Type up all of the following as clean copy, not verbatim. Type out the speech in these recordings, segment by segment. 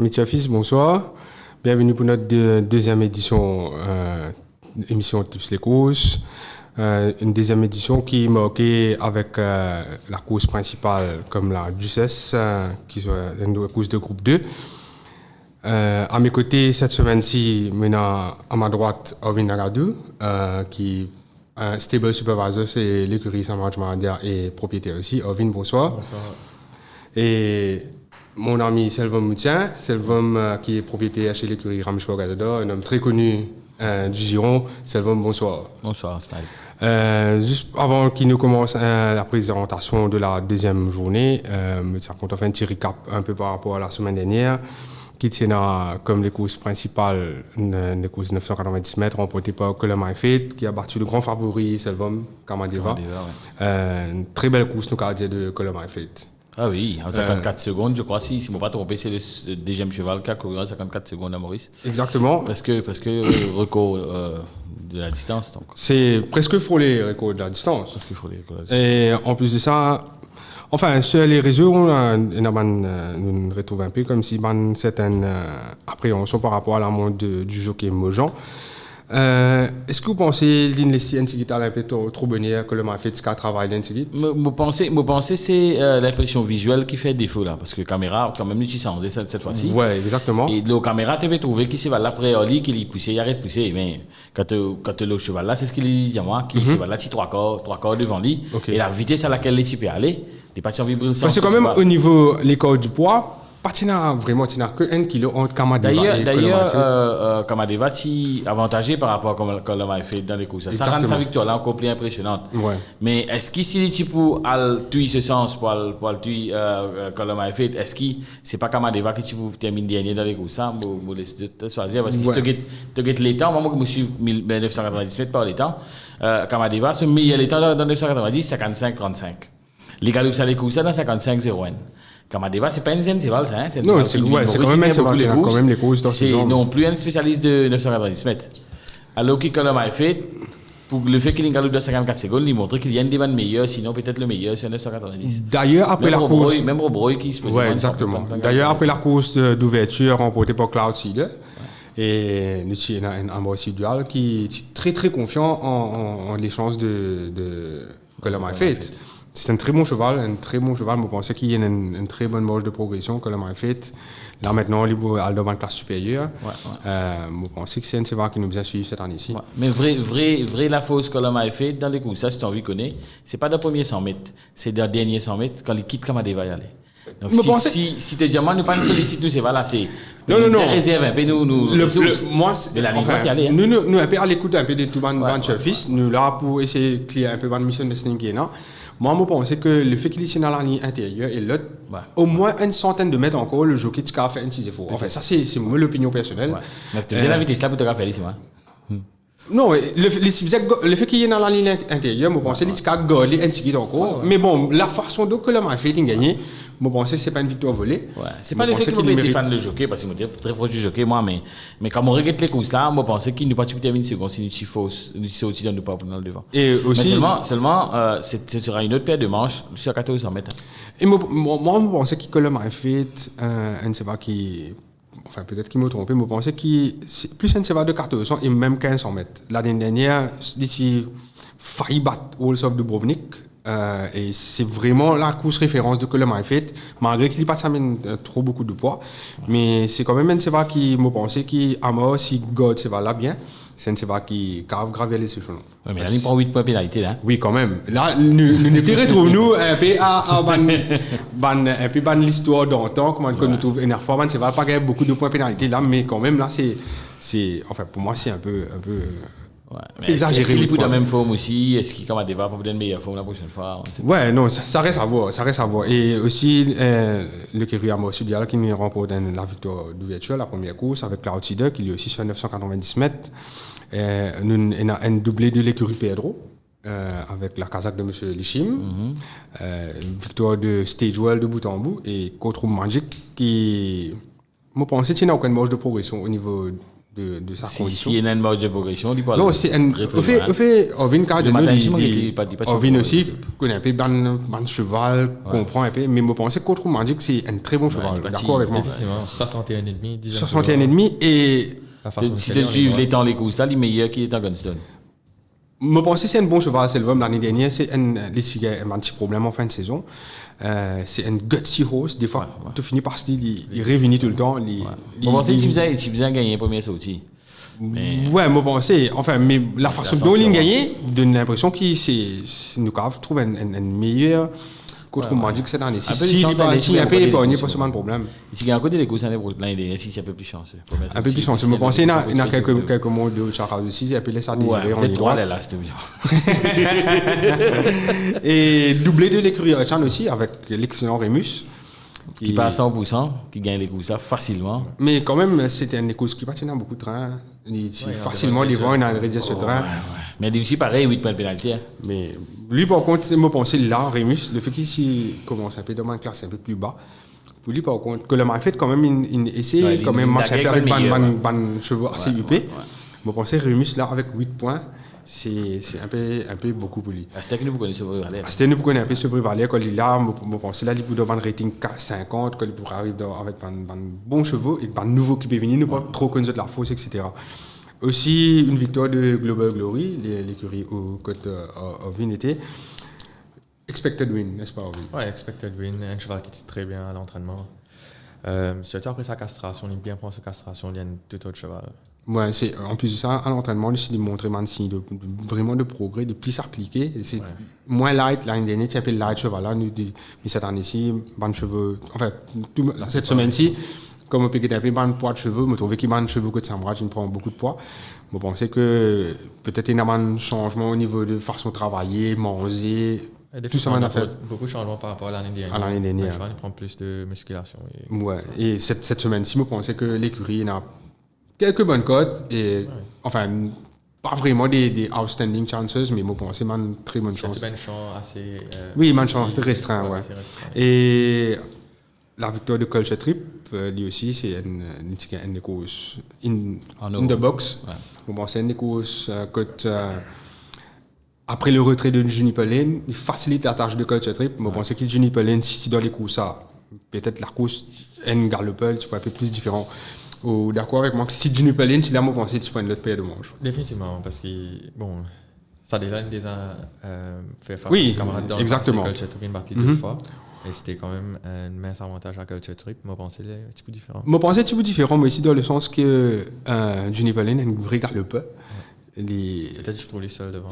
Métier Fils, bonsoir. Bienvenue pour notre deuxième édition émission Tips les courses. Une deuxième édition qui est marquée avec la course principale comme la Ducesse, qui est une course de groupe 2. À mes côtés, cette semaine-ci, maintenant à ma droite, Ovin Nagadou, qui est stable supervisor, c'est l'écurie Saint-Marc-Marandia et propriétaire aussi. Ovin, bonsoir. Bonsoir. Et mon ami Selvom Moutien, qui est propriétaire chez l'écurie Ramchois Gadador, un homme très connu du Giron. Selvom, bonsoir. Bonsoir, Style. Juste avant qu'il nous commence la présentation de la deuxième journée, on fait un petit recap un peu par rapport à la semaine dernière, qui tient comme les courses principales, les courses 990 mètres, remportées par Colomai Fate, qui a battu le grand favori Selvom Kamadeva. Une très belle course, nous, dire de Colomai Fate. Ah oui, en 54 secondes, je crois, si je ne me pas trompé, c'est le deuxième cheval qui a couru en 54 secondes à Maurice. Exactement. Parce que record de la distance. Donc. C'est presque frôlé le record de la distance. Presque frôlé. Et en plus de ça, enfin, sur les réseaux, nous retrouvons un peu comme si certaines appréhensions par rapport à la montre du jockey Mojan. Est-ce que vous pensez que l'investi est un peu trop bonheur que le marché fait travail d'insigne? Moi pensez c'est l'impression visuelle qui fait défaut là, parce que la caméra quand même l'utilisée cette fois-ci. Ouais, exactement. Et la caméra tu peux trouver qui c'est là après Ali qui pousse, il arrête de pousser, mais quand le cheval là, c'est ce qu'il dit à moi, qui cheval là, trois quarts devant lui, et la vitesse à laquelle il peut aller, il pas envie de parce que quand même au niveau l'écart du poids, Patina vraiment que 1 kg entre Kamadeva et D'ailleurs, Kamadeva est avantagé par rapport à Colomai Fate dans les courses. Ça rend sa victoire là encore plus impressionnante. Ouais. Mais est-ce qu'il s'il est pour tuer ce sens pour tuer Colomai Fate, est-ce que c'est pas Kamadeva qui termine dernier dans les courses? Ça, vous laissez choisir parce que si tu gagnes les temps, moi je me suis 990 mètres par les temps. Kamadeva, son meilleur temps dans 990, 55-35. Les galops ça les courses dans 55-01. Kamadeva, c'est pas une zen, c'est ça, hein? Non, c'est quand même un cheval qui a quand même les courses dans c'est non plus un spécialiste de 990 mètres. Alors qu'il Colomai Fate, pour le fait qu'il ait une galope de 54 secondes, il montre qu'il y a une des vannes meilleures, sinon peut-être le meilleur sur 990. D'ailleurs, après la course. Même Robroy qui se pose. Oui, exactement. D'ailleurs, après la course d'ouverture remportée par Cloud Seeder, et nous avons un Maurice Dual qui est très très confiant en les chances de Colomai Fate. C'est un très bon cheval. Je pensais qu'il y a une très bonne marge de progression que l'homme a faite. Là maintenant, il est dans la classe supérieure. Je pensais que c'est un cheval qui nous a suivi cette année-ci. Ouais. Mais vrai la fausse que l'homme a faite dans les coups, ça, si tu as envie de connaître, c'est pas dans le premier 100 mètres, c'est dans le dernier 100 mètres quand il quitte Kamadeva y aller. Donc si tu dis, moi, nous pas nous sollicite, nous, c'est pas là, c'est. Non. Réserve un peu, nous. Moi, de la ligne y aller. Nous, un peu à l'écoute un peu de tout le surface. Nous là pour essayer de clear un peu la mission de Sneaky. Moi, je pense que le fait qu'il est dans la ligne intérieure et l'autre, au moins une centaine de mètres encore, le jockey a fait un petit effort. Enfin, ça, c'est mon opinion personnelle. Mais tu as la vitesse là pour te faire ici, moi. Non, le fait qu'il est dans la ligne intérieure, je pense qu'il a gagné un petit encore. Mais bon, la façon dont l'homme a fait gagner, je pense que ce n'est pas une victoire volée. Ouais. C'est pas le fait qu'il est fan de jockey, parce que je suis très proche du jockey, moi, mais quand on regarde les courses là, je pense qu'il ne peut pas terminer une seconde si nous sommes aussi dans le pas dans le devant. Et aussi, mais seulement ce sera une autre paire de manches sur 1400 mètres. Et moi, je pensais que l'homme a fait un cheval qui. Enfin, peut-être qu'il m'a trompé, mais je pensais qu'il c'est plus un cheval de 1400 et même 1500 mètres. L'année dernière, d'ici, failli battre Walls of Dubrovnik. Et c'est vraiment la course référence de Colomai Fate, malgré qu'il n'y ait pas trop beaucoup de poids. Mais c'est quand même un cheval qui m'a pensé qui, à mort, si God ce cheval là bien, c'est un cheval qui a gravé les sessions. Oui, mais là, il prend 8 points pénalité là. Oui, quand même. Là, nous ne retrouvons un peu à l'histoire d'antan, comme on nous trouve une fois, c'est pas qu'il y a beaucoup de points pénalité là, mais quand même là, c'est enfin, pour moi, c'est un peu ouais, est-ce qu'il est pour la même forme aussi? Est-ce qu'il va pas pour une meilleure forme la prochaine fois? Ouais, non, ça reste à voir. Et aussi, le Kerry Amos Sudial qui nous remporte la victoire d'ouverture, la première course, avec Cloud Seeder, qui est aussi sur 990 mètres. Nous avons un doublé de l'écurie Pedro, avec la casaque de M. Lichim. Victoire de Stagewell de bout en bout. Et Courtroom Magic, qui, je pense, qu'il n'y a aucune marge de progression au niveau de sa Si condition. il y a une marge de progression, il parle. Non, c'est un. Au fait, Ovin Ovin aussi connaît un peu ban cheval, comprend un peu, mais je pense qu'autrement dit que c'est un très bon cheval. D'accord avec moi. Effectivement, 61,5, 10 61,5 et Si tu suis les temps, les coups, ça, il est meilleur qu'il est en Gunston. je pense que c'est un bon cheval, c'est le même l'année dernière, c'est un petit problème en fin de saison. C'est un gutsy horse, des fois, tu finis par style, il réunit tout le temps. Je pense que tu faisais gagner la première sortie. Ouais, je pense, enfin, mais la façon dont il gagne donne l'impression qu'il nous trouve un meilleur. Qu'autrement dit que c'est dans les 6. Si il a pas épargné, pas seulement de problème. Si il y a un côté des coups, l'année dernière, si c'est un peu plus chanceux. Un peu plus chanceux. Je pense qu'il y a quelques mots de Charles aussi, il a appelé ça désirer en ligne droite. Et doublé de l'écurie Hutchan aussi, avec l'excellent Remus. Qui passe à 100%, qui gagne les coups ça facilement. Mais quand même, c'était un écosse qui patinait beaucoup de train. Facilement, il va en rédiger ce train. Mais il aussi pareil, 8 points de pénalité. Mais lui, par contre, je pense là, Remus, le fait qu'il commence un peu dans une classe un peu plus bas, pour lui, par contre, que le m'a fait quand même une essai, quand même, marcher avec ban chevaux assez huppés. Je pense que Remus, là, avec 8 points, c'est un peu beaucoup pour lui. C'était que nous connaissons Sevry Valère. C'était nous connaissons un peu Sevry Valère, quand il est là, je pense là, il peut avoir un rating 50, quand il pourrait arriver avec un bon chevaux et un nouveau qui peut venir, ne pas trop connaître la fosse, etc. Aussi, une victoire de Global Glory, l'écurie au côte Ovin était. Expected win, n'est-ce pas, Ovin? Ouais, expected win, un cheval qui tire très bien à l'entraînement. Surtout après sa castration, il bien prend sa castration, il y a tout autre cheval. Ouais, en plus de ça, à l'entraînement, il a montré vraiment de progrès, de plus s'appliquer. C'est moins light, l'année dernière, tu appelles light cheval là, mais cette année-ci, ban cheveux, enfin, cette semaine-ci, comme on peut gagner un peu de poids de cheveux, je trouvais qu'il y a de cheveux que de Sambrage, il prend beaucoup de poids. Je pensais que peut-être il y a un changement au niveau de façon de travailler, manger. Tout ça m'a fait. Beaucoup de changements par rapport à l'année dernière. À l'année dernière. Le cheval, il prend plus de musculation. Ouais, et cette semaine-ci, je pensais que l'écurie a quelques bonnes cotes, et enfin, pas vraiment des outstanding chances, mais je pensais qu'il y a une très bonne chance. C'est une chance assez. Oui, une chance restreinte, ouais. Et la victoire de Culture Trip, lui aussi, c'est une course in the box. Ouais. Je pensais une course après le retrait de Juniper Lane, il facilite la tâche de Culture Trip. Je pensais que Juniper Lane, si dans les courses, peut-être la course N Galopel, tu peux un peu plus différent. Ou d'accord avec moi, si Juniper Lane, tu l'as pensé, tu prends une autre paire de manches. Définitivement, parce que bon, ça déjà déjà fait face oui, aux camarades dans exactement. Culture Trip une partie deux fois. Et c'était quand même un mince avantage à Culture Trip. Moi, je pensais un petit peu différent. Moi, je pensais un petit peu différent, mais aussi dans le sens que Juniper Lane a une vraie galopeur. Peut-être je trouve les seuls devant.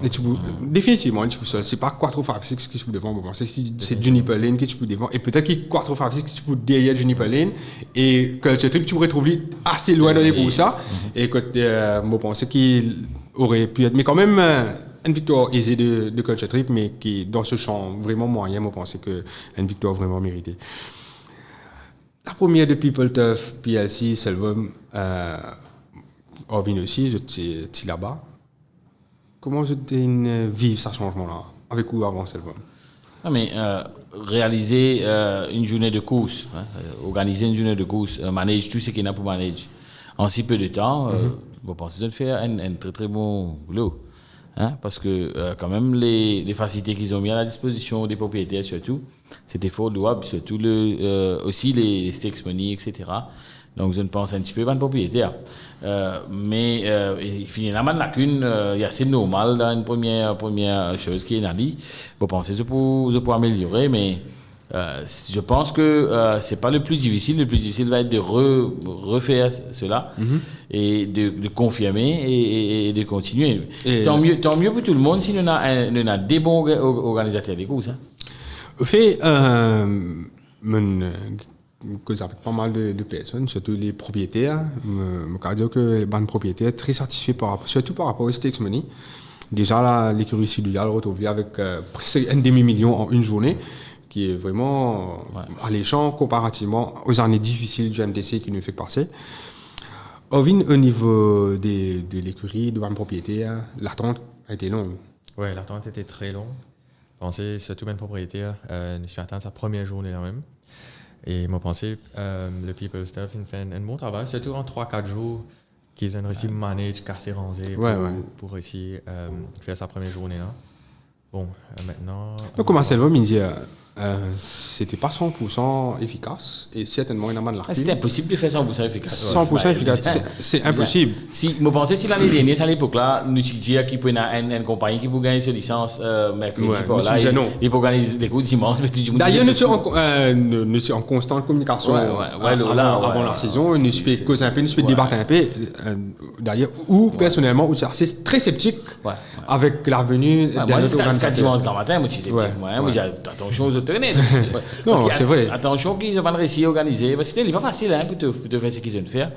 Définitivement, les seuls. C'est pas 4-5-6 qui sont devant. Bon, c'est Juniper Lane qui est devant. Et peut-être qu'il y a 4-5-6 qui sont derrière Juniper Lane. Et Culture Trip, tu pourrais trouver assez loin dans les courses. Et que je pensais qu'il aurait pu être. Mais quand même, une victoire aisée de Culture Trip, mais qui, dans ce champ vraiment moyen, je pensais qu'une victoire vraiment méritée. La première de People Tough, PLC, Selvum, Ovin aussi, j'étais là-bas. Comment je vivre ce changement-là avec ou avant Selvum? Mais réaliser une journée de course, organiser une journée de course, manager tout ce qu'il y a pour manager en si peu de temps, je pense que faire un très très bon boulot. Parce que quand même les facilités qu'ils ont mis à la disposition des propriétaires surtout, c'était fort louable, surtout aussi les stakes money, etc. Donc je ne pense un petit peu pas de propriétaire. Mais il finit la lacune, il y a assez normal dans une première chose qui est dit. Je pense que je peux améliorer, mais je pense que c'est pas le plus difficile. Le plus difficile va être de refaire cela et de confirmer et de continuer. Et tant mieux pour tout le monde si on a des bons organisateurs des courses. Au fait, cause avec pas mal de personnes, surtout les propriétaires. Je peux dire que les banques propriétaires sont très satisfaits, surtout par rapport au stakes money. Déjà, l'écurie Sidouya retrouve avec presque un demi-million en une journée, qui est vraiment alléchant comparativement aux années difficiles du MDC qui nous fait passer. Ovin, au niveau de l'écurie, de banques propriétaires, l'attente a été longue. Oui, l'attente était très longue. Je pensais, surtout même propriétaire, nous suis atteint sa première journée là même. Et moi, pensé, le People Stuff, il fait un bon travail, surtout en 3-4 jours. qui ont réussi à manager, casser, ranger pour réussir faire sa première journée là. Bon, maintenant. Donc, comment Selvum, il dit, c'était pas 100% efficace et certainement il y a mal de C'était impossible de faire 100% efficace. 100% efficace, c'est impossible. Si, je pensais si l'année dernière, à l'époque là, nous disons qu'il peut y avoir une compagnie qui peut gagner sa licence mercredi, là, il peut gagner les cours dimanche, mais tout le monde. D'ailleurs, nous sommes en constante communication avant la saison, nous sommes causer un peu, nous sommes débattre un peu. D'ailleurs, ou personnellement, je suis très sceptique avec la venue de notre organisateur. Dimanche grand matin, moi je suis sceptique. Moi, j'ai attention aux autorités. Non, c'est vrai. Attention qu'ils n'ont pas réussi à organiser. Parce que ce n'est pas facile pour te faire ce qu'ils ont fait.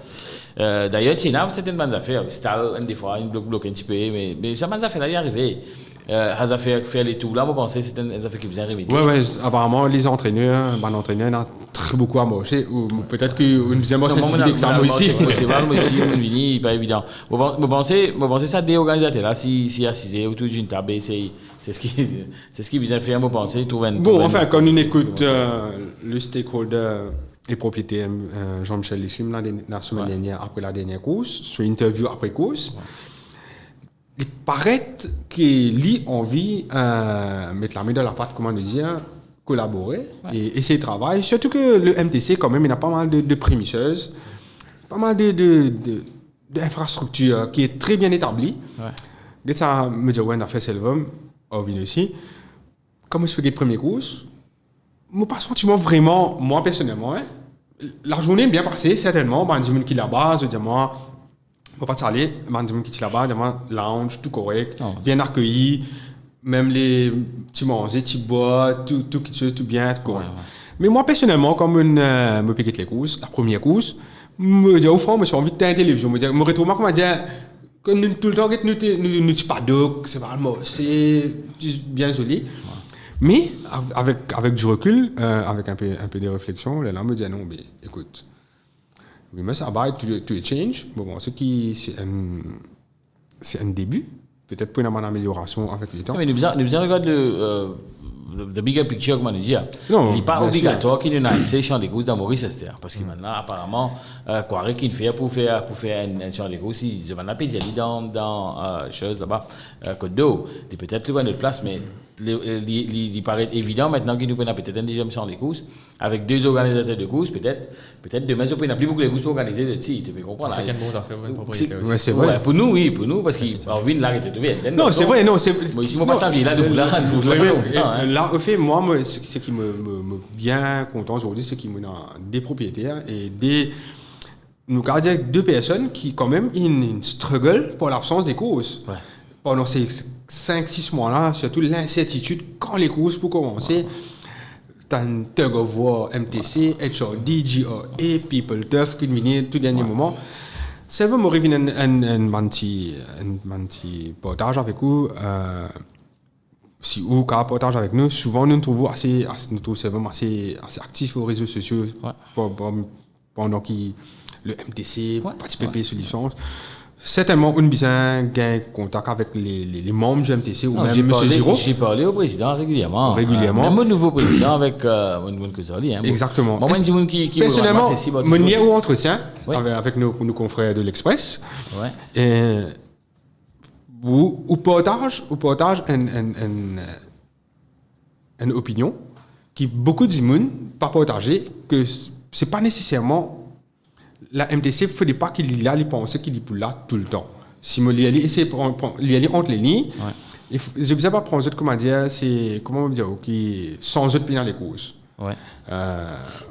D'ailleurs, Tina, c'est une bonne affaire. Stal, des fois, il bloque un petit peu. Mais jamais des affaires là, y arriver. Les affaires faire les tours là, moi, je pensais que c'était une affaire qui faisait arriver. Oui, apparemment, les entraîneurs, l'entraîneur a très beaucoup à marcher. Ou peut-être qu'une deuxième fois, c'est une que ça aussi. C'est pas moi aussi, c'est pas évident. Je pensais ça des organisateurs là, si assisés autour d'une table, c'est ce qui vient faire, je pensais. Bon, enfin, quand on écoute le stakeholder et propriétaire Jean-Michel Lichim la semaine dernière, après la dernière course, sur interview après course, il paraît qu'il a envie de mettre la main dans la pâte, comment dire, collaborer et essayer de travailler. Surtout que le MTC, quand même, il a pas mal de prémisseuses, pas mal d'infrastructures qui est très bien établie. Et ça me dit, on a fait Selvum, on vient aussi. Comme je fais les premières courses, mon pas sentiment vraiment, moi personnellement, la journée est bien passée, certainement. Ben, dis-moi qui est là-bas, je dis moi, je ne vais pas aller, ben, dis-moi qui est là-bas, dis-moi, lounge, tout correct, bien accueilli, même les petits manger, petits bois, tout bien, tout correct. Mais moi personnellement, comme je piquais les courses, la première course, je me dis, au fond, j'ai envie de teindre les télévision, je me retrouve moi, comment dire, tout le temps, nous sommes pas d'eau, c'est bien joli. Mais avec du recul, avec un peu de réflexion, là, on me dit non, mais écoute, we must abide to a change. Bon, c'est un début, peut-être pour une amélioration avec le temps. Mais nous avons regardé the bigger picture, comme on dit. Il n'est pas obligatoire qu'il y ait une annexation des courses dans Maurice Esther. Parce que maintenant, apparemment, quoi qu'il fait pour faire un champ des courses, je vais l'appeler dans chose là-bas, Côte d'Eau. Il est peut-être plus loin de notre place, mais il paraît évident maintenant qu'il nous peut peut-être un deuxième champ des courses. Avec deux organisateurs de courses, peut-être demain, on peut plus beaucoup de courses pour organiser de tu peux comprendre. C'est une bonne affaire pour une propriété aussi. Ouais, c'est vrai. Pour nous, oui, parce qu'en ville, là, il était trouvé. Non, c'est vrai, non, c'est. Moi, ici, moi, pas ça, là, là, au fait, moi, ce qui me bien content aujourd'hui, c'est qu'il y a des propriétaires et nous gardons deux personnes qui, quand même, ils struggle pour l'absence des courses. Ouais. Pendant ces 5-6 mois-là, surtout l'incertitude quand les courses pour commencer. T'as un tug of war, MTC, HRD, GRA, People Tough qui viennent tout dernier moment. Ça va me revenir un petit portage avec vous. Si vous avez un portage avec nous, souvent nous trouvons assez actifs aux réseaux sociaux pendant que le MTC participe sur licence. Certainement, on a besoin d'un contact avec les membres du MTC ou même M. Giraud. J'ai parlé au président régulièrement. Même au nouveau président avec Mounmoun Kouzali. Exactement. Moi, je dis qui personnellement, mon lien ou entretien avec nos confrères de l'Express. Ou partage une opinion qui beaucoup de gens pas partager que c'est pas nécessairement la MTC ne faudrait pas qu'il y a les pensées qu'il est là tout le temps. Si je essaie de aller entre les lignes, je ne sais pas prendre comment dire, c'est comment dire, sans autre dans les courses. Ouais.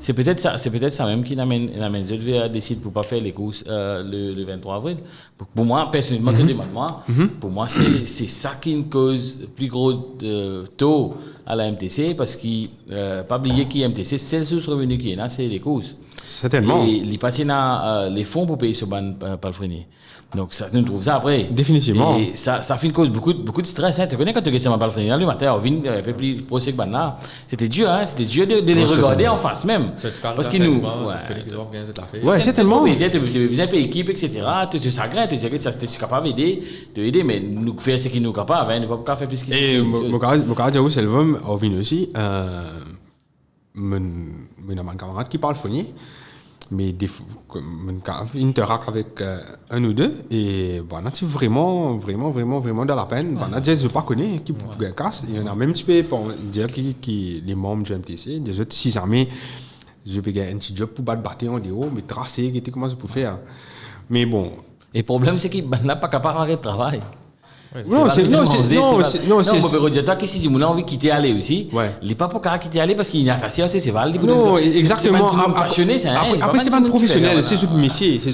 C'est peut-être ça même qui n'amène je décide pour pas faire les courses le 23 avril. Pour moi personnellement, pour moi c'est ça qui me cause plus gros taux à la MTC parce que pas oublier que MTC c'est le sous-revenu qui est là, c'est les courses. Certainement. Et les patients les fonds pour payer ce ban pas le freiner. Donc ça nous trouve ça après. Définitivement. Et ça fait une cause beaucoup de stress. Tu connais quand tu as pas le freiner le matin, on vient fait plus de procès que ban c'était dur de les regarder en face même. Parce que nous ouais, certainement. Tu as besoin de l'équipe etc. Tu s'agrètes, tu dis que ça tu es capable d'aider mais nous faire ce qui nous capable, ne pas faire plus que ça. Et mon gars Selvum on vient aussi mon camarade qui parle phonier. Mais des fois, interact avec un ou deux, et voilà, tu vraiment de la peine. Voilà, je ne pas connais qui casse. Il y en a même, tu peux dire qui les membres du MTC, des autres 6 armées, je peux gagner un petit job pour battre en déo, mais tracer, comment je peux faire. Mais bon. Et le problème, c'est qu'il n'a pas capable d'arrêter de travail. Ouais, Non, toi qui si on a envie de quitter aller aussi, Ouais. il n'est pas pour quitter aller parce qu'il n'y a pas assez, c'est valable. Non, exactement. Passionné, c'est Après, c'est pas un professionnel, c'est un métier. C'est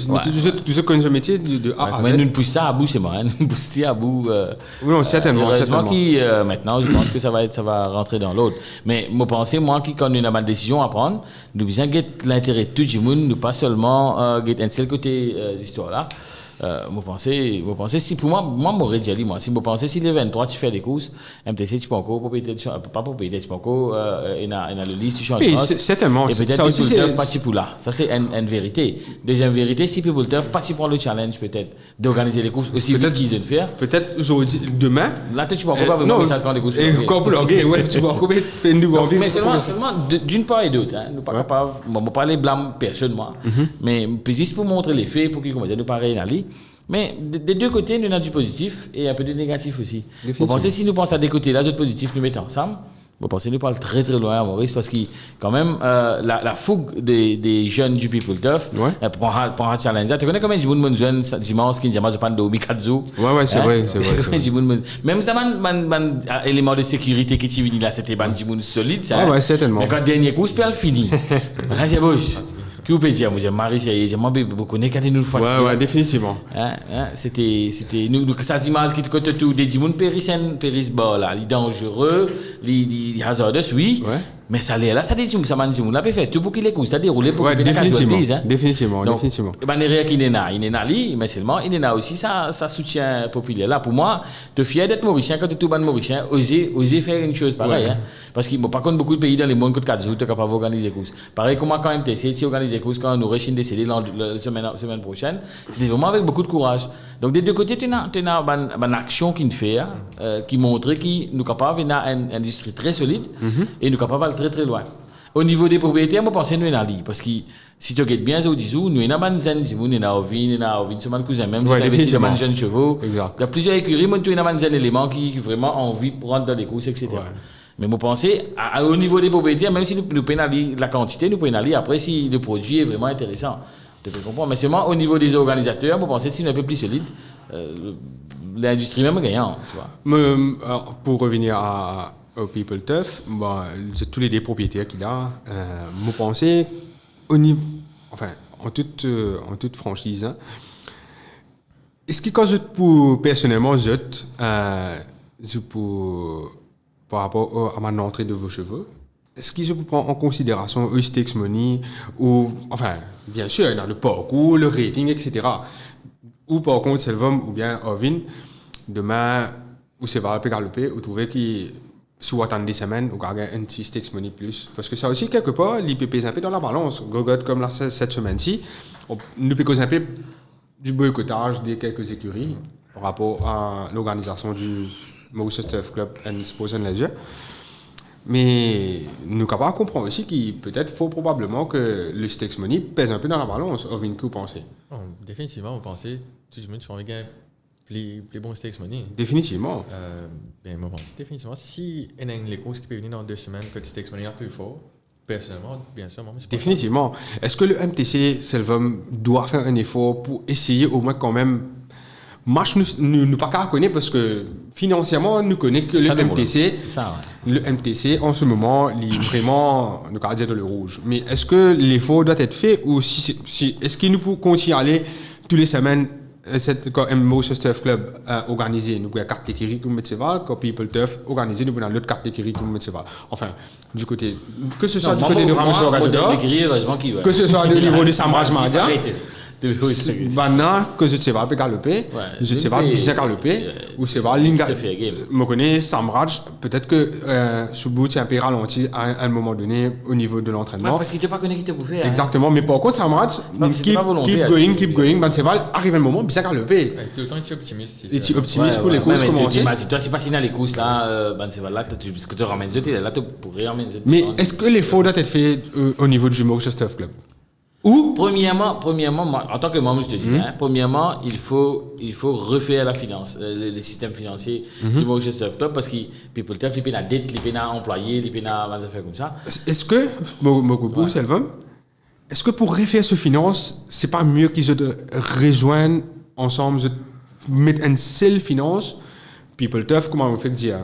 tu connais un métier de A à Z. Mais nous poussons ça à bout, c'est moi. Nous poussons à bout. Oui, certainement. Heureusement maintenant, je pense que ça va rentrer dans l'autre. Mais moi, pensez, moi, quand on a ma décision à prendre, nous besoin de l'intérêt de tout le monde, nous pas seulement un seul côté d'histoire là. Vous pensez si pour moi m'aurait dit moi si vous pensez si les 23 tu fais des courses MTC tu peux encore pas propriétaire tu peux encore il a le liste tu changes certainement et peut-être ça aussi c'est parti pour là ça c'est une vérité deuxième vérité si people doivent pas prendre le challenge peut-être d'organiser les courses aussi vite qu'ils aient de faire peut-être aujourd'hui demain là tu peux encore pas vraiment ça quand des courses encore pour l'orgueil ouais tu peux encore une nouveau envie mais seulement d'une part et d'autre nous pas capable bon pas les blâme personne moi mais juste pour montrer les faits pour qu'ils commencent nous parler d'aller. Mais des deux côtés, nous avons du positif et un peu de négatif aussi. Vous pensez, si nous pensons à des côtés, là, les autres positifs, nous mettons ensemble, vous pensez, nous parlons très très loin à Maurice parce que, quand même, la fougue des jeunes du People Tough, pour un challenge. Tu connais combien de jeunes dimanche qui disent, je parle de Omikatsu. Ouais, c'est vrai. Même ça, un élément de sécurité qui est venu là, c'était un petit solide, ça. Ouais, certainement. Mais quand le dernier coup, c'est fini. Là, c'est beau. Qui vous peut dire, moi, Marie, j'ai beaucoup de quand nous faisons. Ouais, définitivement. C'était, nous, ça s'imagine qui te tout, des gens périssent bas, là, les dangereux, les hazardous, oui. Ouais. Mais ça là, ça dit, ça m'a dit, on l'avait fait tout pour qu'il les coups, ça déroulé pour qu'il définitivement. Ben, il est là, mais seulement, il est là aussi, ça soutient populaire. Là, pour moi, te fier d'être mauricien, quand tu es tout ban mauricien, oser faire une chose pareille, parce qu'il n'y a pas contre beaucoup de pays dans le monde que 4 jours, tu es capable d'organiser des courses. Pareil, comment quand MTC, tu organises des courses, quand nous réussissons décédé la semaine prochaine, c'était vraiment avec beaucoup de courage. Donc, des deux côtés, tu as une action qui nous fait, qui montre que nous sommes capables d'avoir une industrie très solide et nous sommes capables d'aller très très loin. Au niveau des propriétaires, moi, je pense que nous sommes dans parce que si tu regardes bien, nous sommes dans zen, nous sommes dans Ovin, nous sommes cousin même, nous sommes investis dans les jeunes chevaux. Il y a plusieurs écuries, nous sommes dans des éléments qui vraiment ont envie de rentrer dans les courses, etc. Ouais. Mais moi, pense au niveau des propriétaires, même si nous pénalisons la quantité, nous pénalisons après si le produit est vraiment intéressant. Tu peux comprendre. Mais seulement au niveau des organisateurs, moi, pense si nous sommes un peu plus solide, l'industrie même gagnant. Alors, pour revenir au People Tough, tous les propriétaires qu'il a, moi, pensez au niveau, enfin, en toute franchise, hein, est-ce que quand personnellement, par rapport à ma entrée de vos cheveux, est-ce que je peux prendre en considération le stakes money ou, enfin, bien sûr, dans le parcours, le rating, etc. Ou par contre, Selvom ou bien Ovin, demain, où c'est va galoper, vous trouvez que si vous attendez des semaines, vous gagnez un petit stakes money plus. Parce que ça aussi, quelque part, l'IPP est un peu dans la balance. Regarde comme là, cette semaine-ci, nous peut un peu du boycottage des quelques écuries par rapport à l'organisation du Mauritius Turf Club and Sports and Leisure. Mais nous sommes capables de comprendre aussi qu'il peut-être faut probablement que le stakes money pèse un peu dans la balance. Ovin, que vous pensez? Définitivement, vous pensez tout le monde sur les gars plus bon stakes money. Définitivement. Moi, je pense définitivement si il y a les courses qui peuvent venir dans 2 semaines que le stakes money est plus fort, personnellement, bien sûr. Définitivement. Est-ce que le MTC Selvom doit faire un effort pour essayer au moins quand même match nous pas qu'à connaître parce que financièrement nous connaissons que le MTC. Le MTC en ce moment il vraiment nous cadre dans le rouge. Mais est-ce que l'effort doit être fait ou est-ce qu'il nous peut continuer à aller tous les semaines quand Mauritius Turf Club organisé nous avons 4 écuries comme Metseval, quand People Turf organisé nous avons l'autre 4 écuries comme Metseval. Enfin du côté que ce soit du côté de Ramsey que ce soit au niveau de Samraj Madia. Maintenant, que je ne sais pas galoper, je ne sais pas bien galoper, ou c'est pas Linga. Je connais Samraj, peut-être que Subut c'est un peu ralenti à un moment donné au niveau de l'entraînement. Parce qu'il ne pas connu qui te bouffait. Exactement, mais par contre, Samraj, keep going, ben c'est vrai, arrive un moment, bien galoper. Tout le temps, tu es optimiste. Et tu es optimiste pour les courses commencées. Toi, c'est pas si dans les courses là, ben c'est vrai, là, tu ramènes là, tu pourrais ramener. Mais est-ce que l'effort doit être fait au niveau du Mauritius Turf Club? Ou Premièrement, moi, en tant que membre, je te dis, premièrement, il faut refaire la finance, le système financier du Mauritius Surf Club parce que people turf, il peut la dette, il peut la employé, il peut la des affaires comme ça. est-ce que, beaucoup, Selvam, est-ce que pour refaire ce finance, c'est pas mieux qu'ils se rejoignent ensemble, se mettent une seule finance, people turf, comment on fait dire?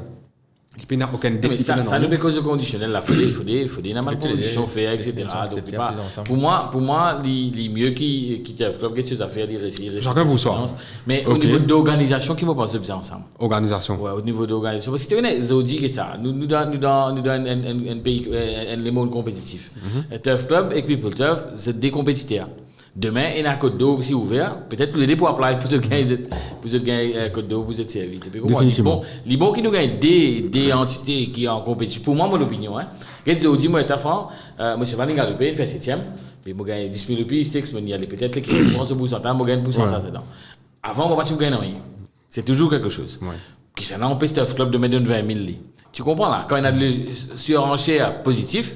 Il n'y a aucune dette. Mais ça ne peut cause de conditionnel. Il faut des conditions faire, etc. Donc, pour moi, les mieux qui te club, qui choses à faire, les récits. Chacun pour soi. Mais au niveau d'organisation, qui me pense bien ensemble. Organisation. Ouais, au niveau d'organisation. Parce que tu connais, Zodi, que ça. Nous dans un pays, un monde compétitif. Turf Club et People Turf, c'est des compétiteurs. Demain, il y a un code d'eau aussi ouvert. Peut-être pour aider pour appeler pour gagner code d'eau, vous êtes servi. Définitivement. Les bons qui nous gagnent des entités qui sont en compétition. Pour moi, mon opinion, quand je dis, moi, M. Van Galopé, il fait 7e. Mais moi, je gagne 10 000 rupies, il y a peut-être l'équipe prend ce pourcentage, moi, je gagne un pourcentage dedans. Avant, moi, je ne gagne rien. C'est toujours quelque chose. Qui ça n'empêche le club de mettre 20 000 lits. Tu comprends là? Quand il y a de surenchère positif,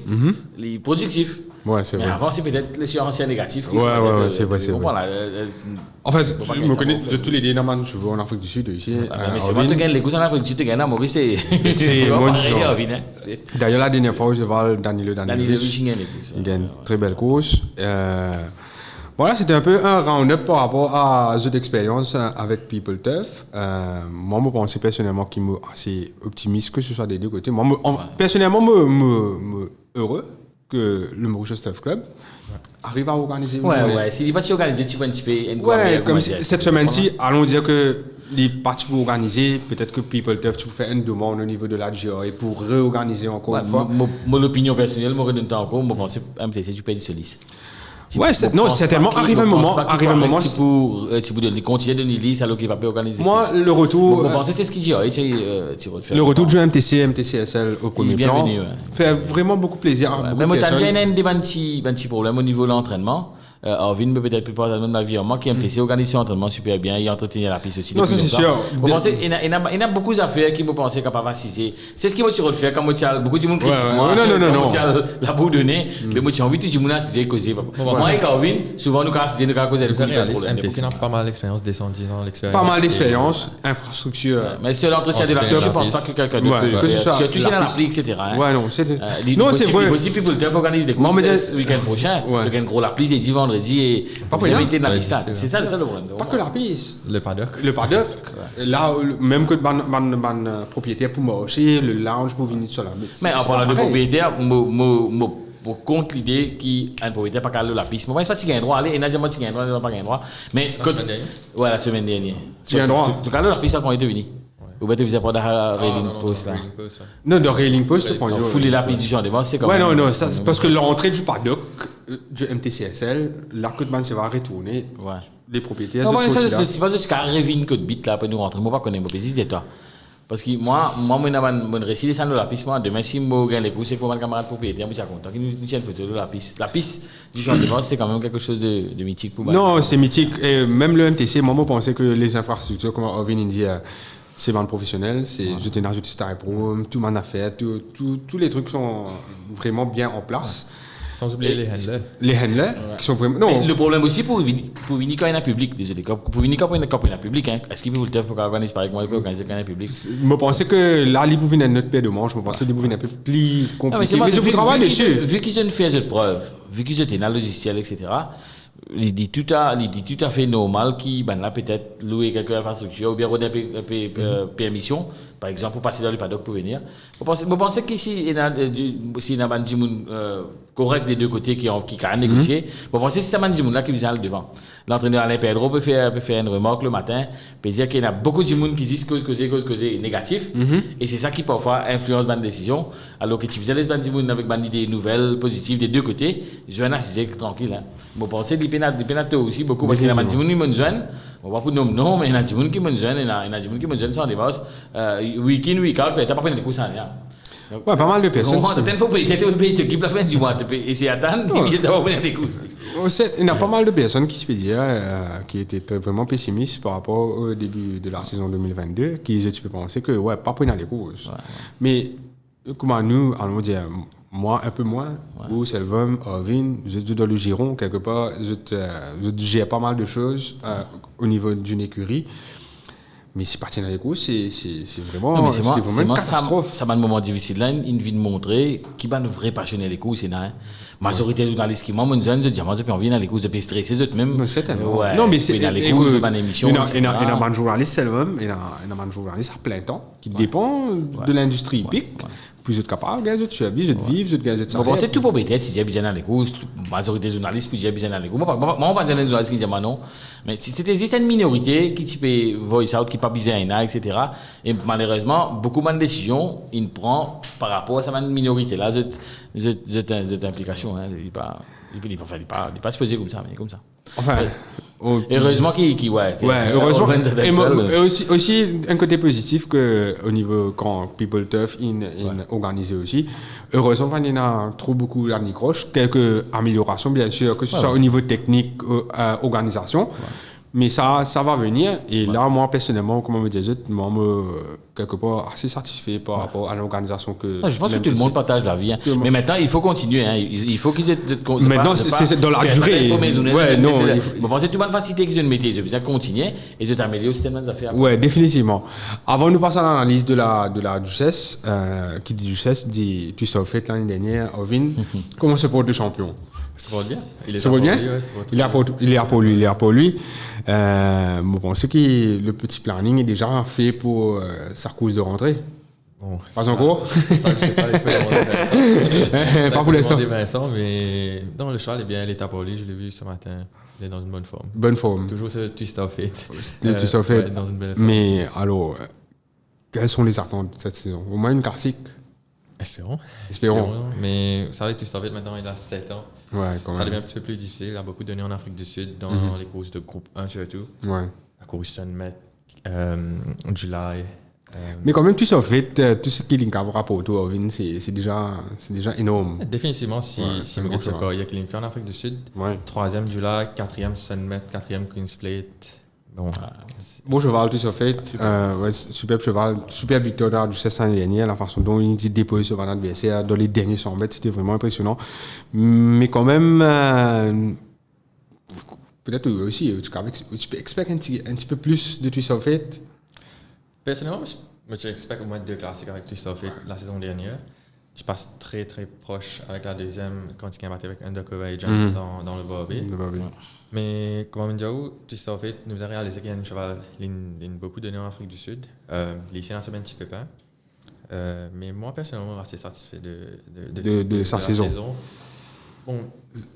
les productifs. Ouais, c'est vrai. Mais avant, c'est peut-être les surenchères négatifs. Ouais, c'est vrai, c'est vrai. En fait, je me connais de tous les dénommages que je vois en Afrique du Sud ici. Mais c'est quand tu gagnes les courses en Afrique du Sud, tu gagnes à Maurice, c'est mon D'ailleurs, la dernière fois, je vois Danilo il gagne une très belle course. Voilà, c'était un peu un round-up par rapport à cette expérience avec People Turf. Moi, je pense personnellement qu'il est assez optimiste que ce soit des deux côtés. Moi, personnellement, je heureux que le Mauritius Turf Club arrive à organiser. Ouais, s'il n'est pas organisé, tu vas un petit peu. Ouais, comme cette semaine-ci, allons dire que les parties pour organiser, peut-être que People Turf, tu peux faire une demande au niveau de la GRA pour réorganiser encore une fois. Mon opinion personnelle, moi, je encore, je pense que MTC, tu payes du Solis. Ouais, certainement, arrive un moment. Si pour continuer de Nilis, alors qu'il va pas organiser. Moi, le retour. Vous pensez c'est ce qu'il dit, le retour du MTCSL au premier plan fait vraiment beaucoup plaisir. Même au Tangier, il y a des petits problèmes au niveau de l'entraînement. Arvin peut peut-être plus pas dans la vie en moi qui MTC organise son entraînement super bien, il entretient la piste aussi. Non, ça c'est sûr. Vous pensez, il y a beaucoup d'affaires qui me pensaient capable d'assister. C'est ce qui m'a tiré de faire quand moi beaucoup de monde critique moi. Non. La bout donnée, mais moi j'ai envie tout le monde assister causer. Moi et Arvin, souvent nous assister nous causer le MTC n'a pas mal d'expérience descendue dans l'expérience. Pas mal d'expérience, infrastructure. Mais c'est l'entretien de la piste, je pense pas que quelqu'un d'autre peut le faire. Surtout si dans l'appli, etc. Ouais, non, c'est vrai. Aussi People Turf organise des courses le week-end prochain. Le week-end gros la piste est vendredi et vous invitez de la piste. C'est ça le problème. Pas que la piste. Le paddock. Là, même que le propriétaire pour marcher, le lounge pour venir sur la piste. Mais en parlant de propriétaire, pour contre l'idée qu'un propriétaire n'a pas qu'à la piste. Moi, je ne sais pas s'il a un droit. Il y a des gens qui ont un droit, il n'a pas un droit. Mais ouais, la semaine dernière. Tu as un droit. Tu as la piste quand il est venu. Ou bien tu faisais pas de railing post là. Non, de railing post, tu prends. Fouler la piste du champ de base, c'est comme. Ouais, non, c'est parce que l'entrée du paddock du MTCSL, là que man se va retourner. Ouais. Les propriétaires. C'est pas juste qu'à revine que de bit là pour nous rentrer. Moi, pas connaître mon pays, c'est toi. Parce que moi, mon récit descend de la piste. Moi, demain, si je gagne les courses, c'est pour mon camarade propriétaire, je suis content qu'il nous tienne une photo de la piste. La piste du champ de base, c'est quand même quelque chose de mythique pour moi. Non, c'est mythique. Et même le MTC, moi, je pensais que les infrastructures, comme Ovin dit, c'est man professionnel, c'est jeter dans Star Pro, tout man a fait, tous les trucs sont vraiment bien en place. Sans oublier les handlers. Les handlers qui sont vraiment. Non. Mais le problème aussi pour venir quand il y a un public, désolé, pour venir quand il y a un public, est-ce qu'il peut le faire pour organiser par exemple, organiser quand il y a un public? Je pensais que là, il pouvait être notre paire de manches, je pensais qu'il pouvait être un peu plus compliqué. Mais je vous travaille dessus. Vu qu'ils ont fait cette preuve, vu qu'ils ont un logiciel, etc., il dit tout à fait normal qu'ils là peut-être louer quelques infrastructures ou bien redonner permission par exemple pour passer dans le paddock pour venir. Vous pensez qu'ici il y a un correct des deux côtés qui a négocié. Vous pensez que c'est ça là qui vient devant. L'entraîneur Alain Pedro peut faire une remarque le matin, peut dire qu'il y a beaucoup de monde qui disent causer négatif et c'est ça qui parfois influence la décision alors que tu faisais les gens avec une idée nouvelle positive des deux côtés, je vais assister tranquille. Vous pensez qu'il y a aussi beaucoup parce qu'il y a des gens qui me joignent, on va pas dire non mais il y a des gens qui me joignent, il y a des gens qui me joignent sans débat, week in week out, tu n'as pas pris des courses en rien. Ouais, pas mal de personnes. Tu équipe la fin du mois, et c'est attendre, il y a pas des courses. Il y a pas mal de personnes qui se dire qui étaient vraiment pessimistes par rapport au début de la saison 2022, qui pensaient que ouais, pas prendre les courses. Mais comment nous, allons dire, moi, un peu moins. Ou Selvum, Orvin, je suis dans le giron, quelque part. Je gère pas mal de choses au niveau d'une écurie. Mais si parti dans les courses, c'est vraiment, Non, mais c'était vraiment une catastrophe. ça m'a un moment difficile là, une vie de montrer qui va nous vrai passionné les courses, c'est là. Majorité des journalistes qui m'ont dit, je dis, moi, je peux envie dans les courses de stressé, eux même. Non, c'est tellement. Ouais, Non, mais c'est dans les courses, dans l'émission. Il y a un journaliste Selvum, il y a un journaliste à plein temps qui dépend de l'industrie hippique. Puis je suis capable, je suis habillé, je vis, je suis bon, c'est tout pour peut-être si j'ai bien dans les courses, majorité des journalistes, puis j'ai bien dans les courses. Moi, on pas dire les journalistes qui disent non, mais si c'était juste une minorité qui type voice out, qui pas bien là, etc. Et malheureusement, beaucoup de décisions, il prend par rapport à cette minorité là, cette implication. Il n'est pas supposé comme ça, mais comme ça. Enfin. Heureusement heureusement. Et aussi un côté positif que au niveau quand People Tough organisé aussi. Heureusement il y en a trop beaucoup d'anicroches, quelques améliorations bien sûr, que ce soit au niveau technique, organisation. Mais ça va venir. Et là, moi, personnellement, comme on me disait, moi, quelque part, assez satisfait par rapport à l'organisation que... Je pense que tout le monde partage la vie. Mais maintenant, il faut continuer. Il faut qu'ils aient... Maintenant, c'est dans la durée. Ouais, non. Vous pensez que tout le monde facilité qu'ils ont une métier. Ils ont besoin de continuer et de t'améliorer aussi tellement d'affaires. Ouais, définitivement. Avant de nous passer à l'analyse de la duchesse, qui dit duchesse, dit, tu sais, au fait, l'année dernière, Orvin, comment se porte le champion? Ça va bien. Il est pour lui. Bon, c'est que le petit planning est déjà fait pour sa course de rentrée. Bon, pas encore. Pas pour l'instant. Vincent, mais non, le cheval est bien. Il est à lui. Je l'ai vu ce matin. Il est dans une bonne forme. Bonne forme. Toujours ce twist of fate. Twist of fate. Dans une belle forme. Mais alors, quelles sont les attentes de cette saison? Au moins une classique. Espérons. Mais ça va être twist of fate maintenant. Il a 7 ans. Ouais, quand même. Ça devient un petit peu plus difficile. Il a beaucoup donné en Afrique du Sud, dans les courses de groupe 1 surtout. Ouais. La course Sunmet, July. Mais quand même, tu sais, en fait, tout ce qui est rapport au Orvin, c'est déjà énorme. Définitivement, si je me trompe pas, il y a Clean en Afrique du Sud. Ouais. 3e July, 4e Sunmet, 4e Queen's Plate. Bon cheval, tout ça fait. Superbe cheval, superbe victoire de la duchesse l'année dernière. La façon dont il dépose sur un adversaire dans les derniers 100 mètres, c'était vraiment impressionnant. Mais quand même, peut-être aussi, tu peux expecter un petit peu plus de tout ça fait. Personnellement, je expecte au moins 2 classiques avec tout ça fait la saison dernière. Je passe très très proche avec la deuxième quand il a battu avec Undercover Agent dans le Bobby. Mais comme on dit, tout ça fait, nous avons réalisé qu'il y a un cheval qui a beaucoup donné en Afrique du Sud. Ici, on a un petit pépin. Mais moi, personnellement, je suis assez satisfait de sa saison. Bon,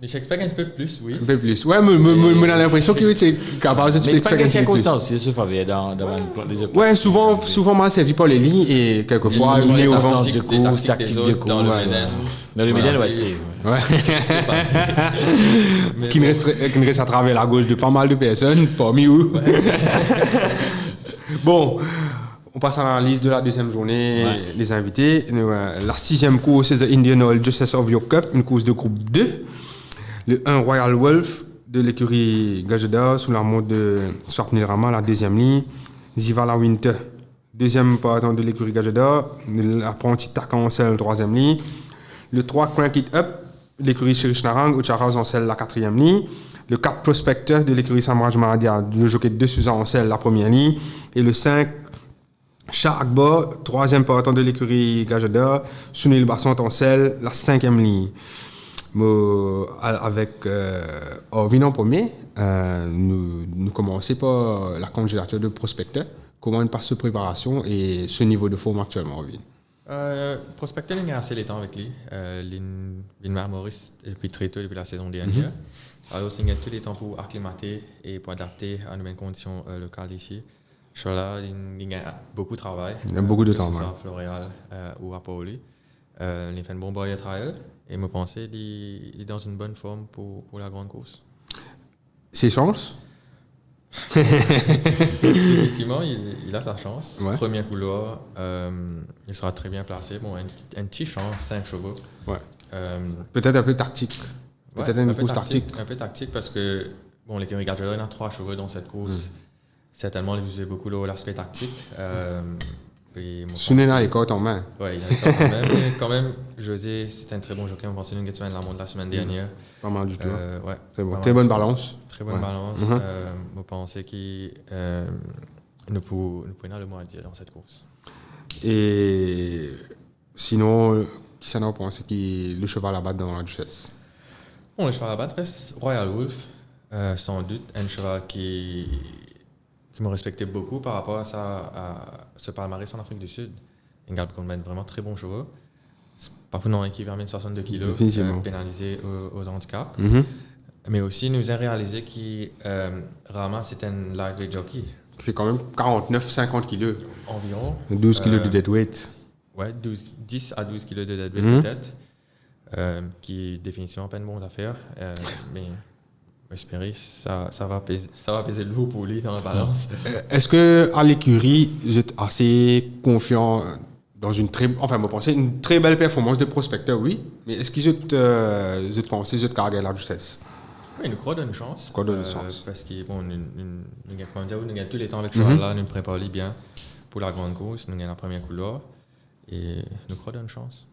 j'expecte un peu plus, oui. Un peu plus. Ouais, mais on a l'impression qu'il est capable de faire. Mais pas quelle circonstance, c'est ce faveur dans les autres. Ouais, souvent, moi, servi par les lignes et quelqueusement, il est au vent. Tactique de coup. Dans le Méden, ouais, c'est. Ouais. Ce qui me reste à travers la gauche de pas mal de personnes, parmi eux. Bon. On passe à l'analyse de la deuxième journée, les invités. La 6e course, c'est The Indian Oil Justice of Your Cup, une course de groupe 2. Le 1 Royal Wolf de l'écurie Gajeda sous la montre de Swapnil Rama, la 2e ligne. Zivala Winter, 2e partant de l'écurie Gajeda. L'apprenti Takansel, 3e ligne. Le 3 Crank It Up, l'écurie Cherish Narang, Uchara Zancel, la 4e ligne. Le 4 Prospector de l'écurie Samraj Mahadia, le jockey de Susan Ancel, la 1re ligne. Et le 5 Shah Akbar, 3e partant de l'écurie Gajada, Sunil Bassant Ancel, la 5e ligne. Avec Orvin en premier, nous commençons par la candidature de prospecteur. Comment passe cette préparation et ce niveau de forme actuellement, Orvin? Prospecteur, il y a assez de temps avec lui. L'Inmar Maurice depuis très tôt, depuis la saison dernière. Alors, il y a tous les temps pour acclimater et pour adapter à nos conditions locales ici. Je suis là, il y a beaucoup de travail. Il y a beaucoup de temps. À Floréal ou à Pauli. Il fait un bon boy à trial et je pense qu'il est dans une bonne forme pour la grande course. Ses chances? Effectivement, il a sa chance. Ouais. Premier couloir, il sera très bien placé. Bon, un petit chance, 5 chevaux. Ouais. Peut-être un peu tactique. Peut-être une course tactique. Un peu tactique parce que bon, l'écurie Gajada, il y a 3 chevaux dans cette course. Certainement, il usait beaucoup l'aspect tactique. Sunena les cartes en main. Oui, il y a les cartes en main, mais quand même, José, c'était un très bon jockey. On pensait nous gagner la montre la semaine dernière. Pas mal du tout. Ouais, c'est bon. Très bonne balance. Très bonne balance. Je pensais qu'il nous prenait le mot à dire dans cette course. Et sinon, qui s'en a pensé qui le cheval à battre dans la Duchesse? Bon, le cheval à battre reste Royal Wolf. Sans doute un cheval qui me respectait beaucoup par rapport à ce palmarès en Afrique du Sud. Il a vraiment très bons chevaux. C'est pas pour non qui permet de 62 kg pénalisé aux handicaps. Mais aussi, nous avons réalisé que Rama, c'est un lightweight jockey. Qui fait quand même 49-50 kg. Environ. 12 kg de deadweight. Ouais, 10 à 12 kg de deadweight peut-être. Qui est définitivement pas une bonne affaire. Mais espérer ça va peser le lourd pour lui dans la balance. Est-ce que à l'écurie, vous êtes assez confiant dans une très belle performance de prospecteur, oui, mais est-ce qu'ils êtes pensé de carrière la justesse? Oui, nous croyons une chance. Parce que bon, nous gagnons tous les temps avec ce cheval-là, nous préparons bien pour la grande course, nous gagnons la première couleur et nous croyons une chance.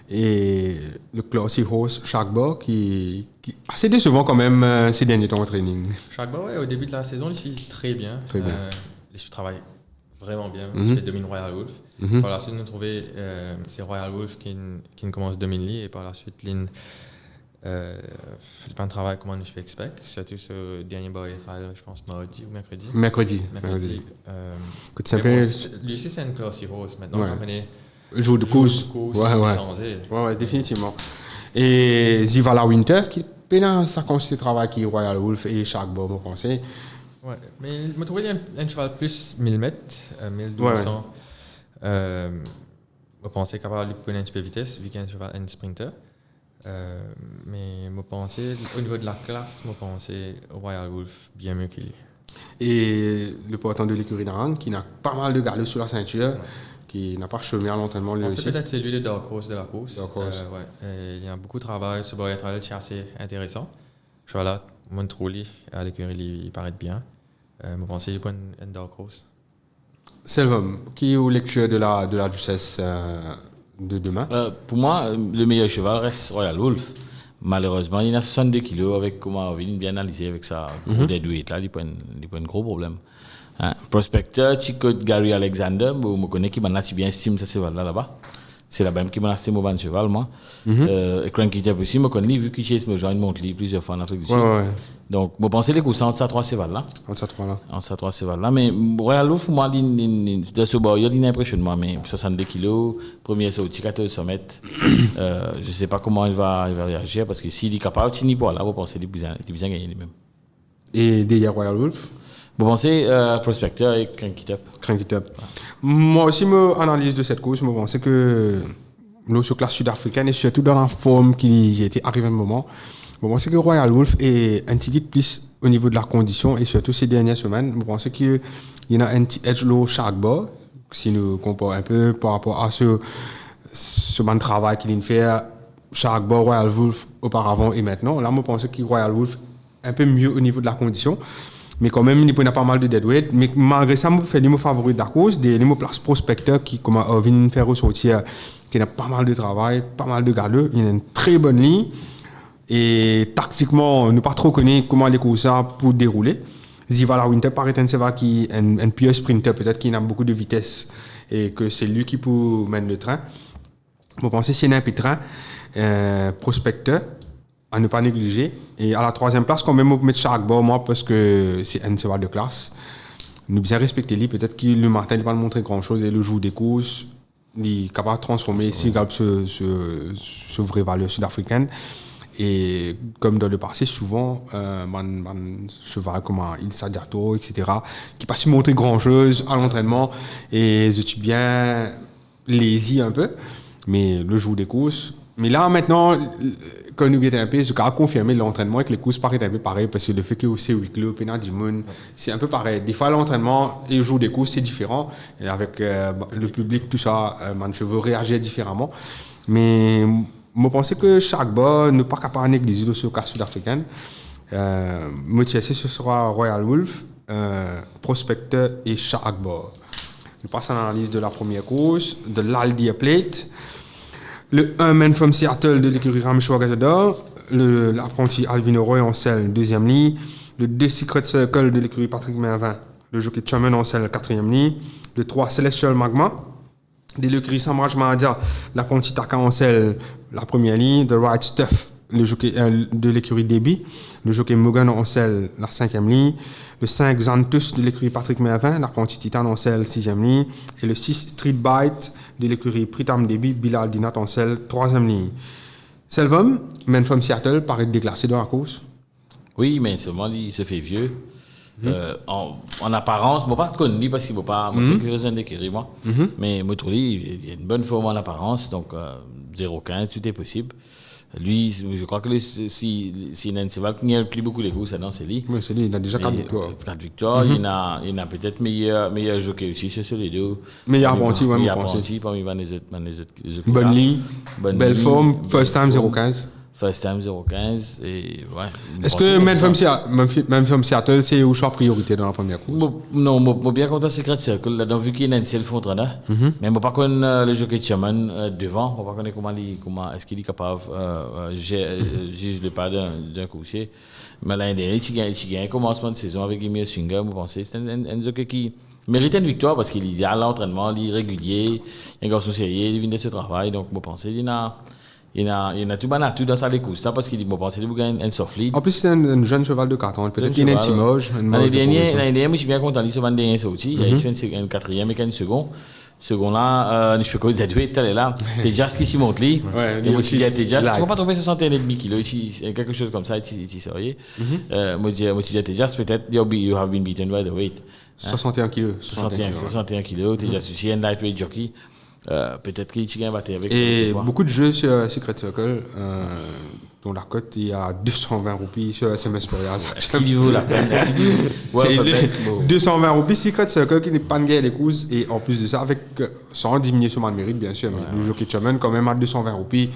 Et le Classy Horse Shagba qui assez décevant quand même ces derniers temps en training. Shagba, ouais, au début de la saison, il est très bien. Il travaille vraiment bien. Il domine Royal Wolf. Par la suite, nous trouvons c'est Royal Wolf qui commence 2000 et par la suite, il fait un travail comme on expecte. Surtout ce dernier barrière, je pense, mardi ou mercredi. Mercredi. Lui aussi, c'est un Classy Horse. Maintenant, on connaît. Jour de course. Ouais, définitivement. Et Zivala Winter, qui peine ça consiste travail qui Royal Wolf et Shagba, vous pensez? Ouais, mais je trouvais un cheval plus 1000 mètres, 1200. Je pensais capable de prendre un petit peu de vitesse, vu qu'il y a un cheval, un sprinter. Mais je pensais, au niveau de la classe, je pensais Royal Wolf bien mieux qu'il est. Et le portant de l'écurie d'Aran, qui n'a pas mal de galop sur la ceinture. Qui n'a pas chômé à l'entraînement lui aussi. Peut-être c'est lui le Dark Horse de la course. Il y a beaucoup de travail sur Barrier Trail, c'est assez intéressant. Je suis là, Montroli à l'écurie, il paraît bien. Je pense qu'il est un Dark Horse. Selvum, qui est au lecture de la Duchesse de demain? Pour moi, le meilleur cheval reste Royal Wolf. Malheureusement, il a 62 kg avec comment Marvin bien analysé avec sa gros deadweight là, il prend un gros problème. Prospecteur, Chico Gary Alexander, je connais qui m'a bien estime ce cheval là-bas. C'est là-bas qui m'a acheté mon bon cheval, moi. Cranky Tap aussi, je connais, vu qu'il chasse me joint Montli plusieurs fois en Afrique du Sud. Donc, je pense que les coups entre ces trois chevals-là. Entre ces trois chevals-là. Mais Royal Wolf, moi, de ce bord, il impressionne moi, mais 62 kg, premier sorti, 1400 mètres. Je ne sais pas comment il va réagir, parce que s'il est capable, s'il n'est pas là, je pense qu'il est bien gagné lui-même. Et derrière Royal Wolf? Vous pensez Prospecteur et Cranky Tap? Moi aussi, mon analyse de cette course, je pense que sur classe sud-africaine et surtout dans la forme qui était arrivé à un moment, je pense que Royal Wolf est un petit peu plus au niveau de la condition et surtout ces dernières semaines, je pense qu'il y a un petit edge low Shagba, si nous comparons un peu par rapport à ce bon travail qu'il a fait Shagba, Royal Wolf auparavant et maintenant. Là, je pense que Royal Wolf est un peu mieux au niveau de la condition. Mais quand même, il y a pas mal de deadweight. Mais malgré ça, je fais les mots favoris de la course, des mots places prospecteurs qui viennent faire ressortir, qui a pas mal de travail, pas mal de galeux. Il y a une très bonne ligne. Et tactiquement, ne pas trop connaître comment les courses pour dérouler. Zivala Winter paraît un cheval qui est un pur sprinter, peut-être qu'il a beaucoup de vitesse et que c'est lui qui peut mener le train. Vous pensez c'est un pétrin, prospecteur, à ne pas négliger. Et à la troisième place, quand même, on peut mettre Shagba, moi, parce que c'est un cheval de classe. Nous bien respecter lui, peut-être que le matin, il ne va pas montrer grand-chose et le jour des courses, il est capable de transformer ici ce vraie valeur sud-africaine. Et comme dans le passé, souvent, cheval comme Il Sadiato, etc., qui ne pas montrer grand-chose à l'entraînement et je suis bien lazy un peu, mais le jour des courses. Mais là, maintenant, quand nous étions un peu, je peux confirmer l'entraînement et que les courses paraissent un peu pareil parce que le fait que c'est huis clos, pénal du monde, c'est un peu pareil. Des fois, l'entraînement et le jour des courses, c'est différent. Et avec le public, tout ça, je veux réagir différemment. Mais je pense que Shagba n'est pas capable de négliger de ce cas sud-africain. Moi, ce sera Royal Wolf, Prospecteur et Shagba. On passe à l'analyse de la première course, de l'Aldia Plate. Le 1 Man from Seattle de l'écurie Rameshwar Gatador. L'apprenti Alvin Roy en selle, deuxième ligne. Le 2 Secret Circle de l'écurie Patrick Mervin. Le jockey Chaman en selle, quatrième ligne. Le 3 Celestial Magma de l'écurie Samraj Mahadia. L'apprenti Taka en selle, la première ligne. The Right Stuff le jockey, de l'écurie Deby. Le jockey Morgan en selle, la cinquième ligne. Le 5 Xanthus de l'écurie Patrick Mervin. L'apprenti Titan en selle, sixième ligne. Et le 6 Street Bite de l'écurie Pritam Deby. Bilal Dinat en selle, troisième ligne. Selvom, Man from Seattle, paraît déclassé dans la course. Oui, mais seulement il se fait vieux. En apparence, je ne pas connu parce qu'il ne pas fait quelque chose d'écrit, moi. Mais moi, je il a une bonne forme en apparence, donc 0,15, tout est possible. Lui, je crois que si Nancy Val qui a pris beaucoup les courses, c'est lui. Oui, c'est lui, il a déjà 4 victoires. 4 victoires, il a peut-être meilleur jockey aussi, c'est sur les deux. Meilleur apprenti, oui, meilleur apprenti parmi les autres. Bonne ligne, belle forme, first time 0,15. First time 0,15 et ouais. Est-ce que même from Seattle, c'est au choix priorité dans la première course? Non, je suis bien content de Secret Circle, là, vu qu'il y a une seule entraîneur. Mais je ne sais pas connaître le jockey Chaman devant, je ne sais pas connaître comment est-ce qu'il est capable de juger le pas d'un coursier. Mais l'année dernière, il y a un commencement de saison avec Emile Swinger, je pense que c'est un jockey qui mérite une victoire parce qu'il est à l'entraînement, il est régulier, il est un garçon sérieux, il vient de ce travail, donc je pense qu'il y a tout banatu dans sa course, parce qu'il dit, bon, c'est un soft lead. En plus, c'est un jeune cheval de carton. Peut-être qu'il a un petit moge. L'année dernière, je suis bien content, il s'est vendu un sorti. Il a fait un quatrième et un second. Second là, je peux cause Z8, elle est là. T'es déjà ce qui s'y monte, lui. Et moi, je disais, t'es déjà, si on pas trouver 61,5 kg, quelque chose comme ça, il sérieux. Moi, je disais, t'es déjà, peut-être, you have been beaten by the weight. 61 kg. 61 kg, t'es déjà souci, un lightweight jockey. Peut-être qu'il y a un battu avec. Et beaucoup de jeux sur Secret Circle, dont la cote il y a 220 roupies sur SMS Porias. Est-ce qu'il vaut la peine? C'est 220 roupies Secret Circle qui n'est pas de guerre les courses et en plus de ça, avec, sans diminuer son mérite bien sûr, mais le jockey Chaman quand même à 220 roupies.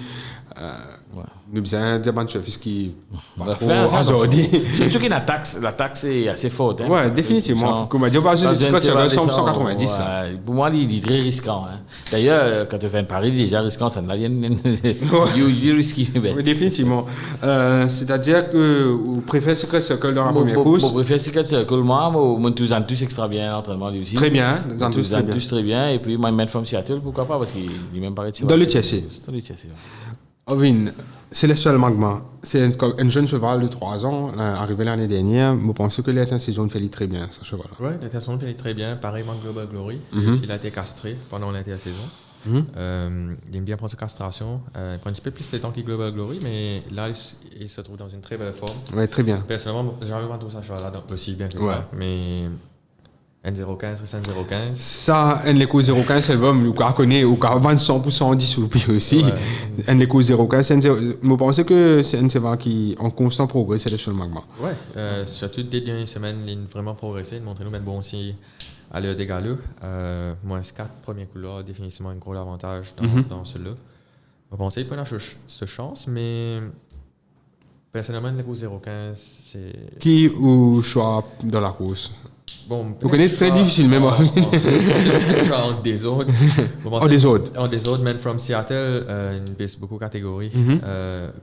Nous besoin d'un service qui va trop hasardé. Surtout que la taxe est assez forte. Hein. Ouais, définitivement. Comme on dit, on va juste Secret Circle 190. Pour moi, il est très risquant. Hein. D'ailleurs, quand tu fais un pari, il est déjà risquant, ça ne l'a rien. Il est risqué. Oui, définitivement. C'est-à-dire que vous préférez Secret Circle dans la première course? Je préfère Secret Circle, moi. Mon Xanthus extra bien l'entraînement lui aussi. Très bien. Xanthus très bien. Et puis, My Man from Seattle, pourquoi pas? Parce qu'il est même pas retiré. Dans le TSC. Dans le TSC. Ovin, Celestial Magma, c'est un jeune cheval de 3 ans, arrivé l'année dernière. Je pense que l'intersaison fait très bien, ce cheval. Oui, l'intersaison fait très bien, pareillement Global Glory. Il a été castré pendant l'intersaison. Il aime bien prendre sa castration. Il prend un petit peu plus de temps que Global Glory, mais là, il se trouve dans une très belle forme. Oui, très bien. Personnellement, j'ai jamais trouvé ça cheval-là aussi bien que ça. Mais N015, N015. Ça, N-Leco 015, c'est le bon, ou qu'on connaît, ou qu'on vend 100% 10 roupies aussi. N-Leco 015, je pense que c'est un cheval qui en constant progrès, c'est le seul magma. Oui, surtout dès dernières semaines, il a vraiment progressé, montrez-nous mettre bon aussi à l'heure des galops. Moins 4 premiers couleurs, définitivement un gros avantage dans celui-là. Je pense qu'il peut avoir cette chance, mais personnellement, N-Leco 015, c'est. Qui ou choix dans la course? Bon, vous connaissez très difficile, même. En désordre. En désordre, Man from Seattle, une piste beaucoup catégorie.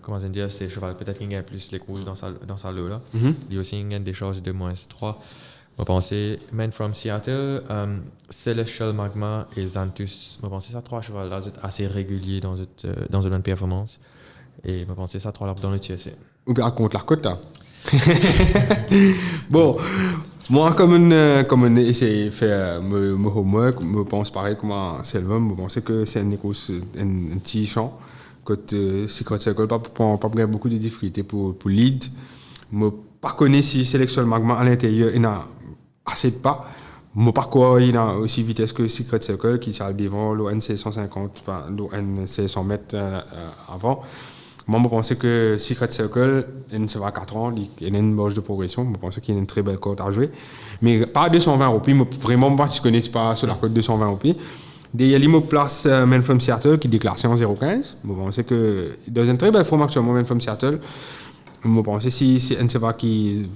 Comment dire, c'est cheval peut-être qu'il gagne plus les courses dans sa lot là. Il y a aussi une des charges de moins 3. Je pense Man from Seattle, Celestial Magma et Xanthus. Je pense que ça 3 chevals là assez réguliers dans une bonne performance. Et je pense que ça 3 là dans le TSC. Ou bien contre la cote. Bon. Moi, comme on essaie de faire mon homework, je pense pareil comme à Selvom, je pense que c'est un petit champ. Quand Secret Circle, pas beaucoup de difficultés pour lead. Je ne connais pas si Celestial Magma à l'intérieur, il y a assez de pas. Je ne sais pas quoi, il a aussi vitesse que Secret Circle qui s'est devant l'ONC 150, l'ONC 100 mètres avant. Moi, je pense que Secret Circle, ça va à 4 ans, il a une marge de progression. Je pense qu'il a une très belle cote à jouer. Mais pas 220 roupies, vraiment pas si je ne connais pas sur la cote 220 roupies. Il y a l'IMO Place Man from Seattle qui est déclassé en 0,15. Je pense qu'il est dans une très belle forme actuellement, Man from Seattle. Je pense que si c'est un cheval qui,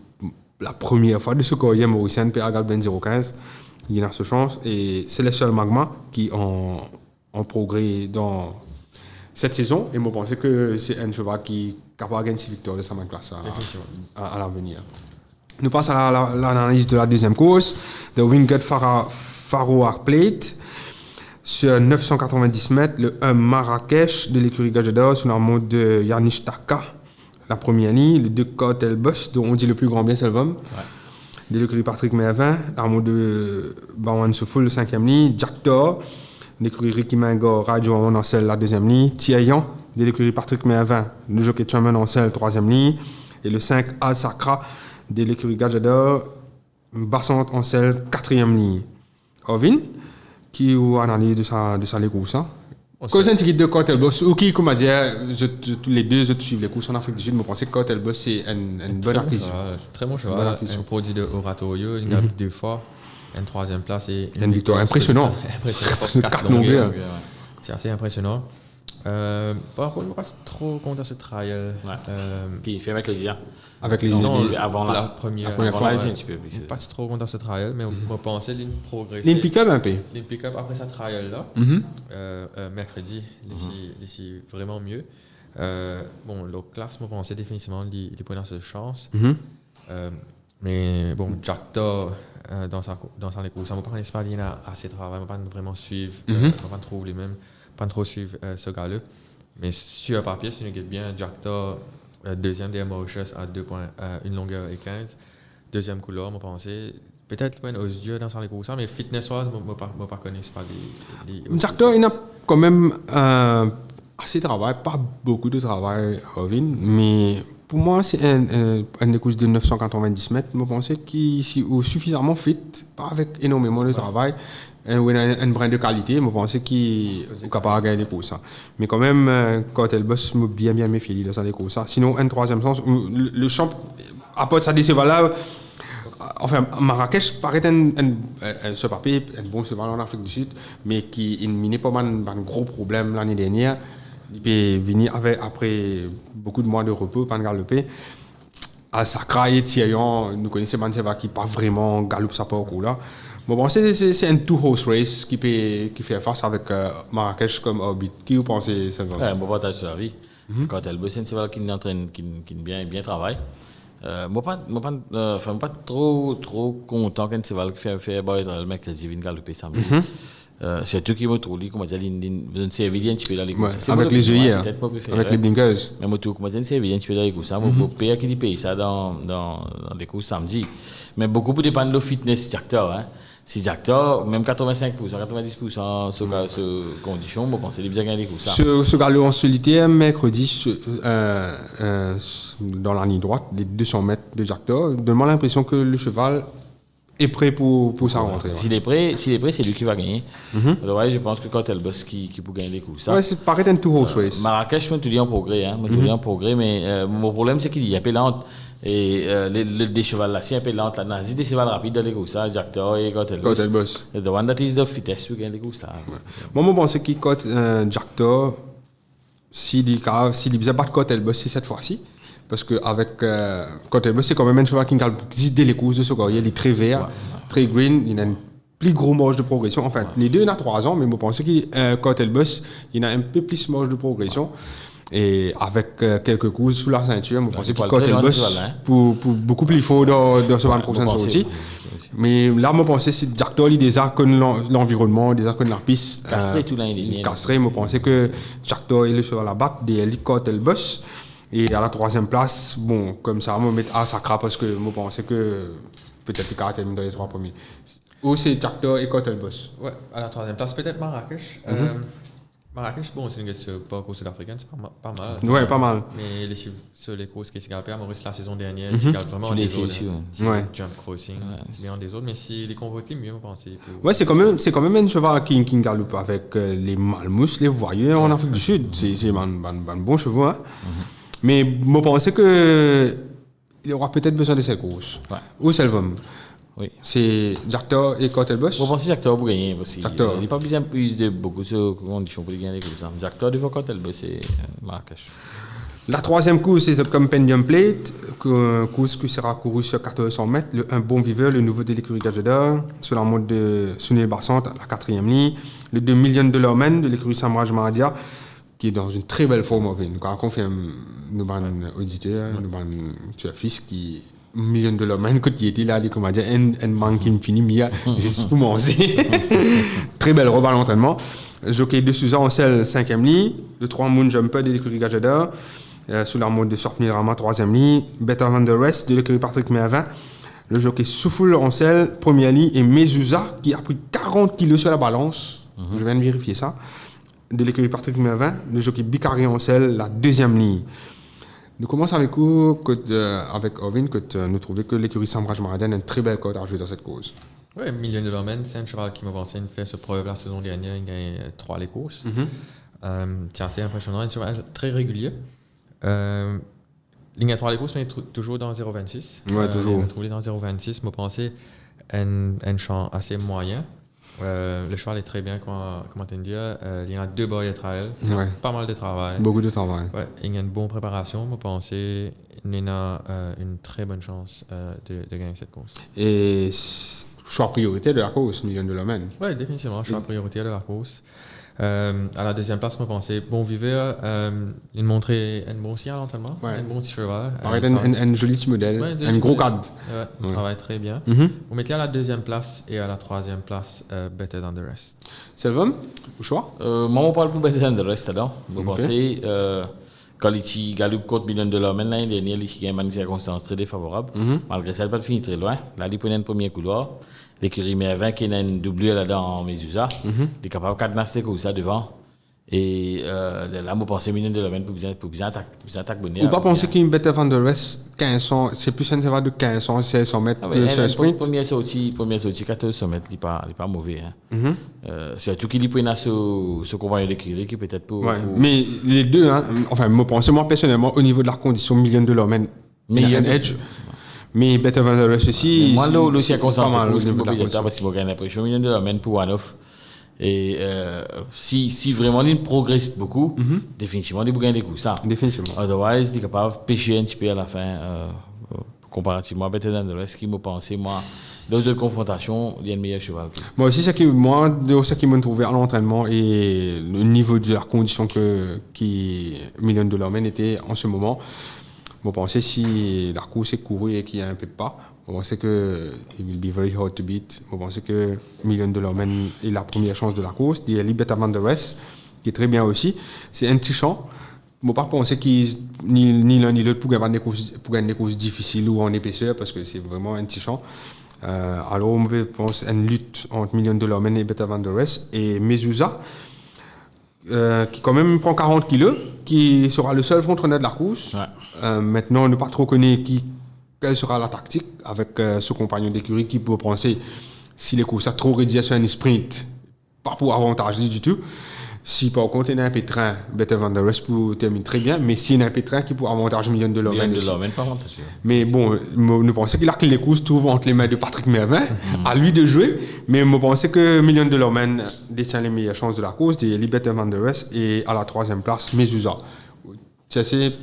la première fois de ce carrière, Morrison peut regarder 0,15. il a ce chance. Et c'est les seuls Magma qui ont progrès dans cette saison. Et moi, je pense que c'est un cheval qui est capable de gagner cette victoire de sa classe à l'avenir. Nous passons à l'analyse de la deuxième course, de Winged Faroe Plate. Sur 990 mètres, le 1 Marrakech de l'écurie Gajada sous la mode de Yanish Taka, la première ligne. Le 2 Cotel Bus, dont on dit le plus grand bien, c'est le VOM. De l'écurie Patrick Mervin, la mode de Bawan Soufoul, la 5e ligne. Jack Thor, de l'écurie Ricky Mango, Radio Ancel, la 2e ligne. Tiayan, de l'écurie Patrick Mervin, le jockey Chairman Ancel, 3e ligne. Et le 5 Al Sakra, de l'écurie Gajada, Bassante Ancel, 4e ligne. Ovin, qui a analyse de sa les courses. Quand c'est un ticket de Cotelbos, ou qui, comme a dit, tous les deux, je suivent les courses en Afrique du Sud, je pense que Cotelbos, c'est une bonne acquisition. Très bon cheval, un produit de Oratorio, il gagne 2 fois, une 3e place et une victoire impressionnante. Impressionnant, 4 longueurs. C'est assez impressionnant. Par contre, je ne suis pas trop content de ce trial. Puis il fait avec les avec les avant la première fois, je ne suis pas trop content de ce trial, mais on pensait qu'il progresse. Il pick-up un peu. Il pick-up après sa trial là, mercredi, ici vraiment mieux. Bon, le classe, on pensait définitivement les points de chance. Mais bon, Jack Thor, dans les courses, on ne peut pas il a assez de travail, on ne peut pas vraiment suivre, on ne peut pas trop les mêmes. Pas trop suivre ce gars-là. Mais sur papier, si nous guette bien, Jack Thor, deuxième des Mauritius à 2 points, une longueur et 15. Deuxième couleur, je pensais. Peut-être aux yeux dans les courses, mais fitness-wise, je ne pas connaître pas les Jack Thor, il a quand même assez de travail, pas beaucoup de travail, Robin, mais pour moi, c'est un course de 990 mètres. Je pensais qu'il est suffisamment fit, pas avec énormément de travail. Un brin de qualité, je pensais qu'il est capable de gagner des courses. Mais quand même, quand elle bosse, je bien méfié dans les courses. Sinon, un troisième sens, le champ, à part ça, c'est là. Enfin, Marrakech paraît ce papier, un bon cheval en Afrique du Sud, mais qui n'a pas mal de gros problèmes l'année dernière. Il peut venir après beaucoup de mois de repos, pas de galoper. À Sakra et Tiayan, nous connaissons Manseva qui pas vraiment galope sa parcours là. Bon, c'est un two-horse race qui fait face avec Marrakech comme Orbit. Qui vous pensez, c'est vrai? Un bon partage sur la vie. Quand elle bosse, c'est un cheval qui entraîne, qui bien travaille. Moi, pas trop content qu'un cheval qui fait le mercredi vienne galoper samedi. Surtout qu'il me trouve, comment dire, une série un petit peu dans les courses. Avec les œillères, avec les blinkers. Mais moi, tout, comment dire, une série un petit peu dans les courses. Mon père qui paye ça dans les courses samedi. Mais beaucoup pour dépendre de le fitness d'acteur. Si Jack Thor, même 85%, 90% sur condition, bon, c'est bien gagner les courses. Ce gars-là en solitaire, mercredi, dans la ligne droite, les 200 mètres de Jack Thor, donne-moi l'impression que le cheval est prêt pour sa rentrée. S'il est prêt, c'est lui qui va gagner. Alors, je pense que quand elle bosse, qui peut gagner les courses. Ouais, c'est paraît un two-horse race. Marrakech, moi, tout dit en progrès, mais mon problème, c'est qu'il y a pélante. Et des chevals là, si un peu lent, là, nazi des chevals rapides dans les courses, Jack Thor et Cotel Boss. The one that is the fittest to gain les courses là. Moi, je pense qu'il cote Jack Thor, s'il a pas de Cotel Boss, c'est cette fois-ci. Parce qu'avec Cotel Boss, c'est quand même un cheval qui gagne dès les courses de ce gars. Il est très vert, très green, il a une plus gros marge de progression. Enfin, les deux, il a 3 ans, mais je pense que Cotel Boss, il a un peu plus marge de progression. Et avec quelques coups sous la ceinture, je pense qu'il cote le boss pour beaucoup plus fort dans ce 20% aussi. Mais là, je pense que si Jack Thor, il déjà connaît l'environnement, déjà connaît la piste. Castré tout l'année. Castré, je pense que Jack Thor, il est sur la batte, il cote le boss. Et à la 3e place, bon, comme ça, je vais mettre à Sakra parce que je pense que peut-être qu'il va terminer dans les 3 premiers. Ou c'est Jack Thor et cote le boss. Ouais, à la 3e place, peut-être Marrakech. Marrakech, bon, c'est une parcours sud-africaine, c'est pas mal. Ouais, pas mal. Mais sur les courses qui s'est galopé à Maurice la saison dernière, il galopé vraiment des autres. Jump crossing, c'est bien des autres, mais si les convoqués, mieux, on pense. Ouais, c'est quand même un cheval qui galope avec les malmousses, les voyeurs en Afrique du Sud. C'est un bon cheval. Mais je pensais qu'il aura peut-être besoin de cette course. Ou Selvom. Oui. C'est Jack Thor et Cotel Boss. Je pense que Jack Thor pour gagner. Il n'est pas besoin de beaucoup de conditions pour gagner les courses. Jack Thor devant Cotel Boss et Marrakech. La troisième course, c'est comme Pendium Plate, course qui sera courue sur 1400 mètres. Un bon viveur, le nouveau de l'écurie Gajada, sur la mode de Sunil Barsant, la 4e ligne. Le 2 millions man de l'écurie Samraj Mahadia, qui est dans une très belle forme. Nous confirme, nous avons auditeur, nous avons un fils qui... million de man, quand il était là, il a dit un man qui me finit, mais c'est pour manger. Très belle robe à l'entraînement. Jockey de Souza en selle, 5e ligne. Le 3 Moon Jumper de l'écurie Gajada, sous la mode de Sortnil Rama, 3e ligne. Better Than the Rest de l'écurie Patrick Mervin. Le jockey Soufoul en selle, 1e ligne. Et Mezouza, qui a pris 40 kilos sur la balance. Je viens de vérifier ça. De l'écurie Patrick Mervin. Le jockey Bicari en selle, la 2e ligne. Nous commençons avec vous, avec Ovin, que nous trouvons que l'écurie Samraj Mahadia a une très belle cote à jouer dans cette cause. Oui, million de l'homme, c'est un cheval qui m'a pensé fait ce preuve la saison dernière, il gagne 3 les courses. C'est assez impressionnant, un cheval très régulier. Il gagne 3 les courses, mais toujours dans 0,26. Ouais, toujours. Trouvé dans 0,26, m'a pensé un champ assez moyen. Le cheval est très bien, comment te dire. Il y a 2 boys à travail, pas mal de travail. Beaucoup de travail. Ouais, il y a une bonne préparation, je pense qu'il a une très bonne chance de gagner cette course. Et choix priorité de la course, million de l'homme. Oui, définitivement, choix priorité de la course. À la 2e place, je pensais bon viveur. Il montrait un bon signal l'entraînement, un bon petit cheval. Un joli petit modèle, un gros cadre. Il travaille très bien. On mettait à la 2e place et à la 3e place Better Than the Rest. Selvum, au choix Moi, on parle pour Better Than the Rest alors. Je pensais, quand il galoupe contre million de l'homme, l'année dernière, il a une circonstance très défavorable. Malgré ça, il n'a pas fini très loin. Là, il prenait un premier couloir. L'écurie Mervin qui a une doublure là-dedans en Mezouza, il est capable de cadenasser comme ça devant. Et là, je pense million de l'homme pour bien attaquer bonheur. Ou pas penser qu'il y a une Better Than the Rest, 1500, c'est plus un cheval de 1500, 1600 mètres que sur un sprint. Première sortie 1400 mètres, il n'est pas mauvais. Surtout qu'il prend ce compagnon d'écurie qui peut-être pour. Mais les deux, enfin, je pense, moi personnellement, au niveau de la condition million de l'homme, million edge. Mais Better Than the Rest aussi. Moi, le circonstance, c'est parce que j'ai l'impression million de l'homme pour one-off. Et si vraiment il progresse beaucoup, définitivement, il peut gagner des coups. Ça. Définitivement. Otherwise, il est capable de pêcher un petit peu à la fin, comparativement à Better Than the Rest, qui me pensait, moi, dans une confrontation, il y a le meilleur cheval. Moi aussi, c'est qui m'a trouvé à l'entraînement et le niveau de la condition qui million de l'homme était en ce moment. Je pensais si la course est courue et qu'il y a un peu de pas, je pensais que it will be very hard to beat. Je pensais que million de l'homme est la première chance de la course. Il y a Better Than the Rest, qui est très bien aussi. C'est un petit champ. Je ne pense pas que ni l'un ni l'autre pour gagner des courses difficiles ou en épaisseur, parce que c'est vraiment un petit champ. Alors, je pense une lutte entre million de l'homme et Better Than the Rest. Et Mezouza, qui quand même prend 40 kilos, qui sera le seul frontrunner de la course. Maintenant, on ne pas trop connaître quelle sera la tactique avec ce compagnon d'écurie qui peut penser si les courses sont trop réduites sur un sprint, pas pour avantage du tout. Si par contre il y a un pétrin, Better Than the Rest pour terminer très bien, mais s'il y a un pétrin qui pour avantage million de l'homme. Mais bon, nous pensons qu'il a que les courses trouvent entre les mains de Patrick Mervin, à lui de jouer, mais je pensais que million de l'homme détient les meilleures chances de la course, des Better Than the Rest, et à la 3e place, Mezouza. C'est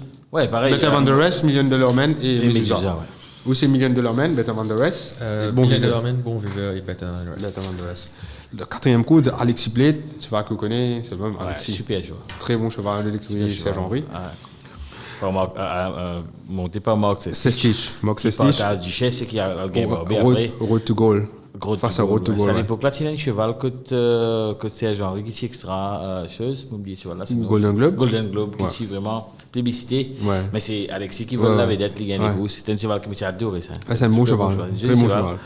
pareil. Better Than the Rest, million de l'homme et Mezouza. Ou c'est million de l'homme, Better Than the Rest. Million de l'homme, bon viveur et Better Than the Rest. Le 4e coup de Alexis Plate, cheval que vous connaissez, c'est le même Alexis. Super cheval. Très bon cheval de l'écurie Serge-Henri. Monté par Marc Sestich. Marc Sestich. Partage du chef, c'est qu'il y a le game après. Road to Goal. Face à Road to Goal. À l'époque là, il y a un cheval que Serge-Henri qui est extra chose, m'oublier cheval là. Golden Globe. Golden Globe, qui est vraiment plébiscité. Mais c'est Alexis qui veut la vedette, il gagne les coups. C'est un cheval que j'ai adoré ça. C'est un bon cheval. Très bon cheval.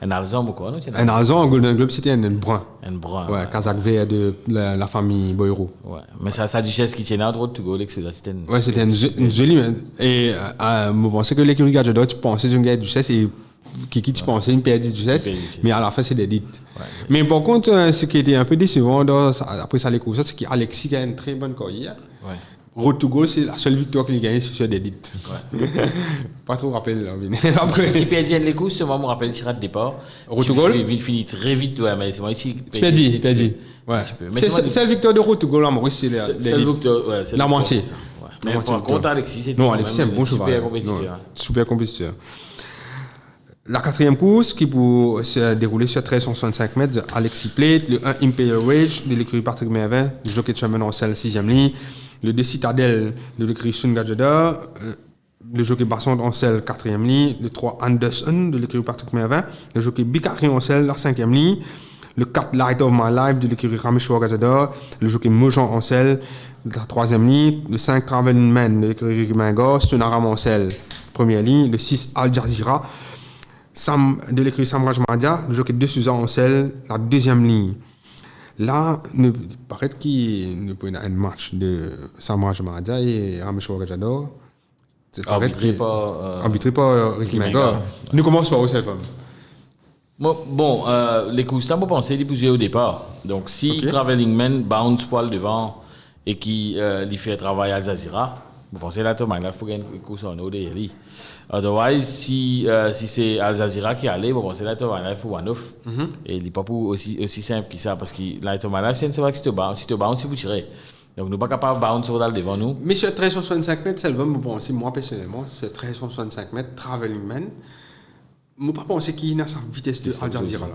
Un alezan ou quoi, non? Un alezan, un Golden Globe, c'était un brun. Un brun. Ouais, Kazakh vert de la famille Boyro. Ouais, mais ça a duchesse qui tient à droite, tu go, c'était une jolie. Et je pensais que l'écurie Gajada, tu pensais une gars duchesse et qui tu pensais une paire de duchesse, mais à la fin, c'est des dites. Mais par contre, ce qui était un peu décevant après ça, les courses, c'est qu'Alexis a une très bonne carrière. Road to Goal, c'est la seule victoire qu'il a gagnée sur des dites. Pas trop rappelé. Après, si perdit les courses, moi, je me rappelle tirage de départ. Road to Goal il finit très vite, mais c'est moi ici. Perdu. Ouais. C'est la victoire de Road to Goal à Maurice, c'est la moitié. Mais par contre, Alexis, c'est un bon cheval. Super compétiteur. Super compétiteur. La quatrième course qui pour se dérouler sur 1365 mètres, Alexis Plate, le 1 Imperial Rage de l'écurie Patrick Mervin, le jockey de Sherman Ancel 6e ligne, le 2 Citadel de l'écurie Sun Gajada, le jockey Basson Ancel 4e ligne, le 3 Anderson de l'écurie Patrick Mervin, le jockey Bicari Ancel la 5e ligne, le 4 Light of My Life de l'écurie Rameshwar Gajada, le jockey Mojan Ancel la 3e ligne, le 5 Traveling Man de l'écurie Rimango, Sonaram Ancel 1e ligne, le 6 Al Jazeera de l'écurie Samraj Madia, le jockey de Suzanne Ancel, la 2e ligne. Là, il paraît qu'il n'y a pas un match de Samraj Madia et Rameshwar Gajada. Arbitré par Ricky Mengor. Nous commençons par où cette femme? Bon, les courses, moi, je pensais qu'ils pouvaient au départ. Donc, si Traveling Man bounce poil devant et qui fait travail à Al Jazeera, je pensais là, Thomas, il faut gagner une course en haut derrière lui. Otherwise, si c'est Al Jazeera qui allait, bon, c'est là, Thomas, il faut one-off. Et il n'est pas aussi simple que ça, parce que là, Thomas, c'est vrai que si tu bounce, c'est pour tirer. Donc, nous ne sommes pas capables de bounce sur devant nous. Mais sur 1365 mètres, ça va me penser, moi personnellement, sur 1365 mètres, Traveling Man, je ne pas penser qu'il a sa vitesse de Al Jazeera là.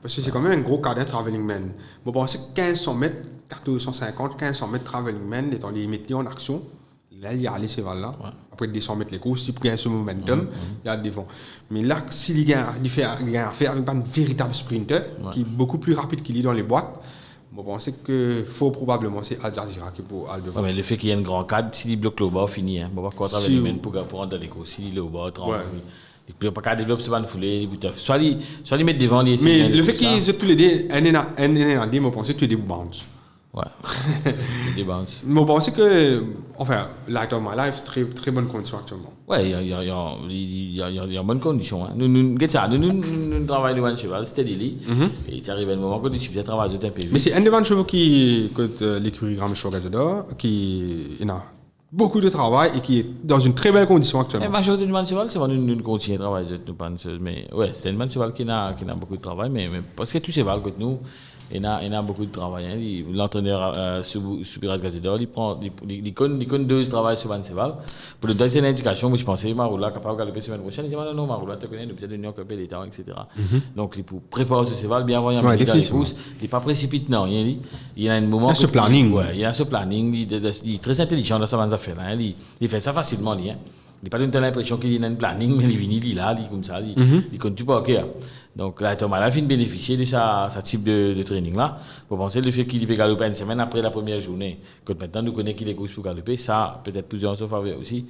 Parce que c'est quand même un gros cadre Traveling Man. Je pense que 1500 mètres, 1450, 1500 mètres Traveling Man, étant les mettre en action. Là, il y a allé ces là. Ouais. Après 200 mètres les courses, s'il gagne ce momentum, il y a devant. Mais là, s'il gagne affaire avec un véritable sprinter, qui est beaucoup plus rapide qu'il est dans les boîtes, je pense qu'il faut probablement c'est Al Jazeera qui peut aller devant. Mais le fait qu'il y ait un grand cadre, s'il bloque le bas, fini. Je ne vais pas quoi Traveling Man pour rentrer dans les courses. S'il est au bas, 30 il ne peut pas développer ce ban foulé, soit il met devant les. Mais le fait qu'ils aient tous les deux, je pense que tu es des bounce. Ouais. Des bounce. Mais je pense que, enfin, Light of My Life, très, très bonne condition actuellement. Ouais, il y a bonne condition. Hein. Nous travaillons devant le cheval, steadily. Et il arrive un moment que tu travailles un peu. Mais c'est un devant le cheval qui, l'écurie Rameshwar Gajada, qui a beaucoup de travail et qui est dans une très belle condition actuellement. La majorité du cheval, c'est nous continuer à travailler. Mais ouais, c'est un cheval qui a beaucoup de travail, mais parce que tout cheval que nous, il a beaucoup de travail. Hein. L'entraîneur Subirat Gazedor, il connaît deux travail sur le cheval. Pour le donner une indication, je pensais Maroula capable de galoper la semaine prochaine. Il dit non, Maroula, tu connais, nous peut-être l'union que les temps, etc. Donc, il faut préparer ce cheval, bien voyant dans les courses. Il n'est pas précipité, non. Il a un moment. Ce planning. Ouais, il a ce planning. Il est très intelligent dans sa affaire. Il fait ça facilement. Il n'a pas l'impression qu'il a un planning, mais il vient, il est là, il est comme ça. Il compte pas, ok. Donc là, Thomas a fini de bénéficier de sa type de training là. Pour penser le fait qu'il peut galoper une semaine après la première journée. Quand maintenant nous connaissons qu'il est courses pour galoper, ça peut-être plusieurs se faveur aussi.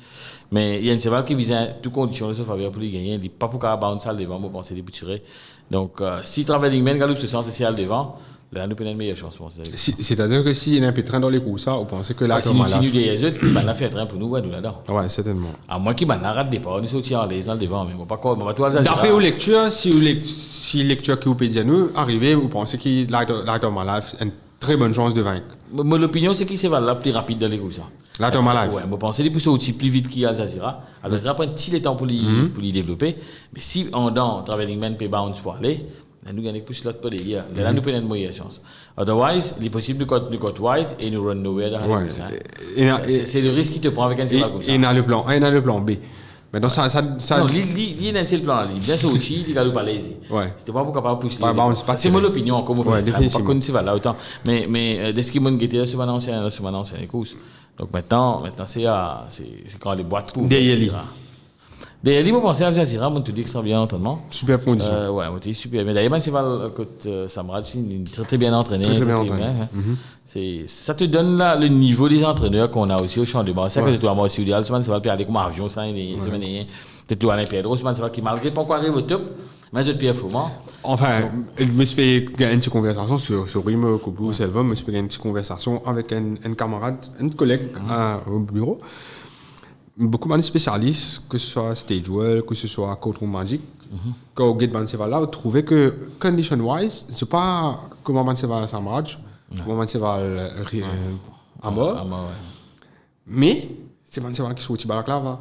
Mais il y a une cheval qui vise toutes conditions de se faveur pour lui gagner. Il n'est pas pour qu'il bounce à devant, pour penser pour tirer. Donc si Traveling Man galope ce sens, c'est à devant. Là, nous prenons une meilleure chance. C'est-à-dire que s'il y a un peu de train dans les courses, on pense que là, si nous des autres, il va faire train pour nous, là-dedans. Oui, certainement. À moins qu'il rate des pas, nous sortir en les dans le devant, mais pas quoi. D'après vos lectures, si lecture qui vous peut dire nous, arrivez, vous pensez qu'il Light of My Life a une très bonne chance de vaincre. L'opinion, c'est qu'il se va là plus rapide dans les courses. Light of My Life. Ouais, je pense qu'il pousser aussi plus vite qu'Al Jazeera. Al Jazeera prend un petit temps pour les développer. Mais si en dans Traveling Man peut bounce pour aller, nous gagnons plus l'autre pour les gars. Là, nous prenons une meilleure chance. Otherwise, il est possible de cut white et nous run nowhere dans la course. C'est le risque qu'il te prend avec un cheval comme ça. Il a le plan B. Maintenant, ça... Non, il a un plan. Il vient aussi, il galope à l'aise. C'était pas pour capable pousser. C'est mon opinion, comme vous dites. Pas qu'on ne va là autant. Mais dès qu'il m'a guetté sur mon ancien course. Donc maintenant, c'est quand les boîtes pour. D'ailleurs, il m'a pensé à Al Jazeera, on te dit que ça bien entraînement. Super condition. Ouais, on te dit super. Mais d'ailleurs, c'est pas que Samrad, c'est très bien entraîné. Très bien entraîné. Ça te donne là le niveau des entraîneurs qu'on a aussi au champ de base. C'est ça que toi, moi aussi, idéal, ça va aller comme avion, ça, peut-être toi, Pedro, ça va qui malgré pas encore arriver au top, mais c'est Pierre Fouman. Enfin, je me suis fait une petite conversation sur Rime Koubou Selva, je me suis fait une petite conversation avec un camarade, un collègue au bureau. Beaucoup de spécialistes, que ce soit Stagewell, que ce soit Courtroom Magic, quand on get là, on trouvait que condition-wise, c'est pas comment Banseval Samraj, comment Banseval Amor, mais c'est Banseval qui se retire à la clave.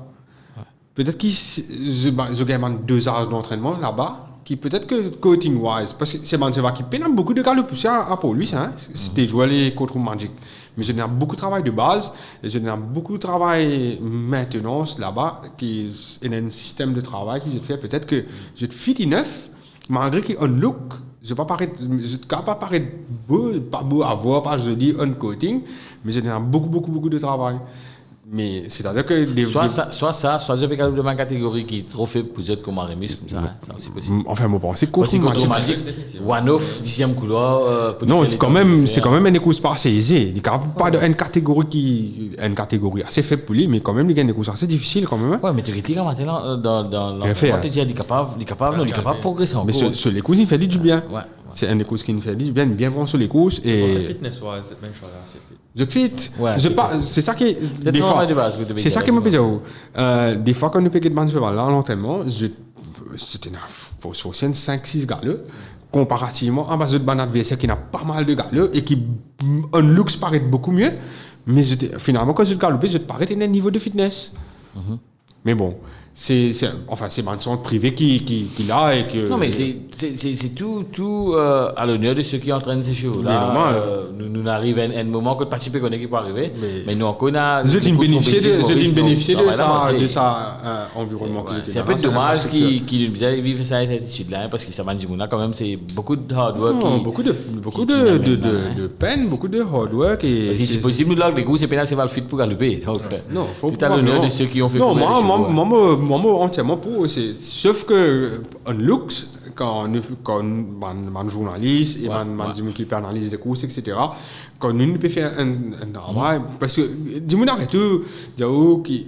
Peut-être que je gagne 2 heures d'entraînement là-bas, qui peut-être que coating-wise, parce que c'est Banseval qui peine beaucoup de cas le pousser à pour lui, Stagewell et Courtroom Magic. Mais je n'ai beaucoup de travail de base et je n'ai beaucoup de travail maintenance là-bas qui est un système de travail qui je te fais peut-être que je te fit neuf malgré qu'il on look je ne vais pas paraître beau, pas beau à voir, pas joli on coating, mais je n'ai beaucoup de travail. Mais c'est-à-dire que soit je peux de ma catégorie qui est trop faible pour être comme Aramis comme ça, c'est aussi possible. Enfin, moi c'est contre Magic, one off 10e couloir. Non, c'est quand même un écoute pas assez aisé. Il n'y a pas une catégorie assez faible pour lui, mais quand même il y a une écoute assez difficile quand même. Ouais, mais tu regardes maintenant dans l'entraînement, tu dis il est capable de progresser encore. Mais sur les courses, il fait du bien. C'est un écoute qui nous fait du bien bon sur les courses et fitness-wise, même chose là. Je fit. C'est ça qui des fois. C'est ça qui me plaît. Des fois quand nous payons de ban cheval là à l'entraînement, c'était faut 5-6 gars là comparativement à base de ban adversaire qui n'a pas mal de gars là et qui un looks paraît beaucoup mieux, mais finalement quand je galopais, je te paraît à un niveau de fitness. Mais bon, c'est un centre privé qui l'a et que. Non mais c'est tout à l'honneur de ceux qui entraînent ces chevaux là. Nous arrive un moment que participer qu'on est qui peut arriver, mais nous encore je t'ai bénéficié de ça environnement. C'est un peu dommage qu'ils vivent cette attitude là parce que ça m'a dit quand même c'est beaucoup de hard work, beaucoup de peine, beaucoup de hard work et si c'est possible nous là les goûts c'est pénal c'est pas le fit pour galoper. Non, faut tout à l'honneur de ceux qui ont fait. Non, moi entièrement pour sauf que on looks quand man journaliste et man qui peut analyser des courses etc. Quand nous peut faire un travail parce que dis-moi arrête tout qui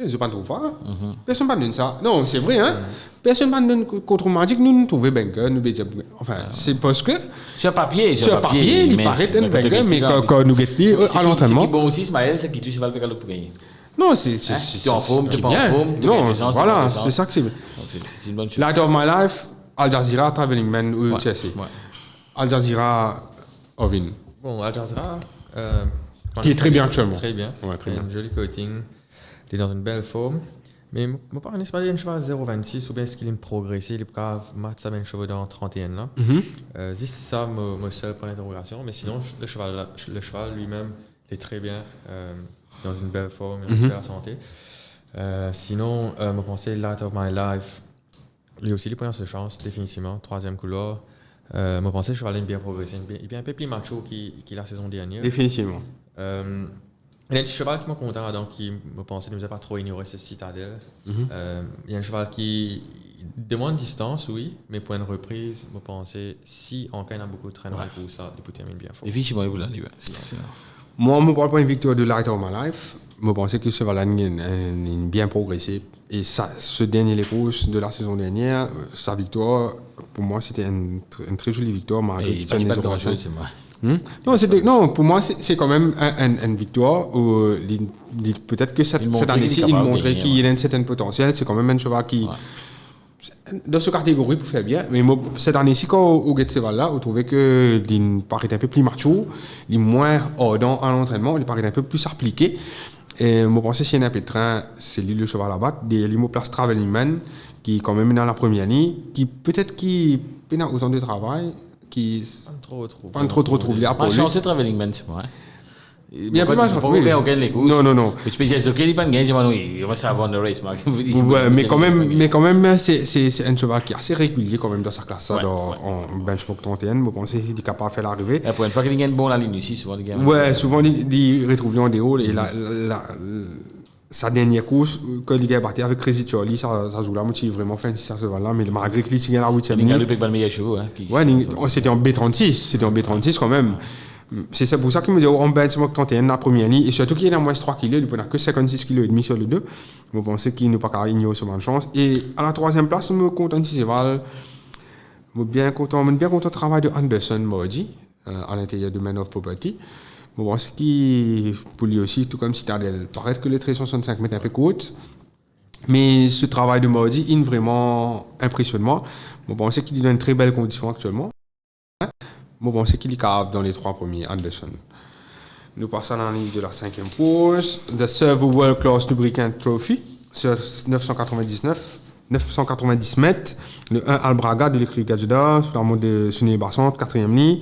je pas trouve pas personne pas donne ça non c'est vrai hein personne pas donne contre Magic nous trouver banker nous dire enfin c'est parce que sur papier il paraît un banker mais quand nous guetter à l'entraînement c'est bon aussi Ismaël c'est qui tu vas le faire pour gagner. Non, tu es en forme, tu n'es pas en forme. Non, voilà, c'est ça que c'est. C'est une bonne chose. Light of My Life, Al Jazeera, Traveling Man ou Chelsea. Al Jazeera, Ovin. Bon, Al Jazeera. Qui est très bien actuellement. Très bien. Ouais, très bien. Un joli coating. Il est dans une belle forme. Mais mon parent n'est pas un cheval 0,26 ou bien est-ce qu'il est progressé. Il est grave, Matza ben cheval dans 31 là. C'est ça, mon seul point d'interrogation. Mais sinon, le cheval lui-même est très bien. Dans une belle forme, une super santé. Sinon, je pensais Light of My Life, lui aussi, il prend sa chance, définitivement, 3e couloir. Je pensais que je vais bien progresser. Il est un peu plus macho qu'il la saison dernière. Définitivement. Il y a un cheval qui m'a content, donc qui me pensait ne nous a pas trop ignoré, c'est Citadel. Il y a un cheval qui demande distance, oui, mais pour une reprise, je pensais si on a beaucoup de traîneries pour ça, il peut terminer bien fort. Définitivement, il vous l'a dit. Moi, je parle pas une victoire de Light of My Life. Je pensais que ce cheval a bien progressé. Et ça, ce dernier les courses de la saison dernière, sa victoire, pour moi, c'était une très jolie victoire. Non, pour moi, c'est quand même une victoire où peut-être que cette année-ci, il montrait qu'il y a un certain potentiel. C'est quand même un cheval qui, dans cette catégorie, pour faire bien. Mais cette année-ci, quand on get ce cheval-là, on trouvait qu'il paraît un peu plus macho, il est moins ardent à l'entraînement, il paraît un peu plus appliqué. Et je pensais que si y a un peu de train, c'est lui le cheval à battre. Des Limoplace Traveling Man, qui est quand même dans la première ligne, qui peut-être qui a autant de travail, qui pas trop trouvé. Pas chance de Traveling Man, c'est vrai. Il y a pas de match. Non. Le spécialiste auquel il pas gagné, il va savoir le race. Ouais, mais quand même, c'est un cheval qui est assez régulier quand même dans sa classe. En benchmark 31, je pense qu'il est capable de faire l'arrivée. Pour une fois qu'il gagne bon la ligne aussi, souvent il gagne. Ouais, souvent il retrouve en déhaut et sa dernière course, quand il a battu avec Crazy Charlie, ça joue là, moi je vraiment fait ce cheval-là, mais malgré qu'il gagne la 8e ligne. Il a pas le meilleur chevaux. Ouais, c'était en B36 quand même. C'est pour ça qu'il me dit en benchmark 31 la première ligne, et surtout qu'il est à moins 3 kg, il n'a que 56 kg et demi sur le 2. Je pensais qu'il n'a pas qu'à ignorer ce de chance. Et à la 3e place, je me content de cheval. Je suis bien content du travail de Anderson Mordi à l'intérieur de Man of Property. Je pense qu'il, pour lui aussi, tout comme Citadel, paraît que les 1365 mètres un peu courtes. Mais ce travail de Mordi est vraiment impressionnant. Je pense qu'il est dans une très belle condition actuellement. Je pense qu'il est capable dans les 3 premiers, Anderson. Nous passons à l'analyse de la 5e course. The Servo World Class Lubricant Trophy, sur 990 mètres. Le 1 Albraga de l'écurie Gajda, sur la mode de Sunny Bassant, 4e ligne.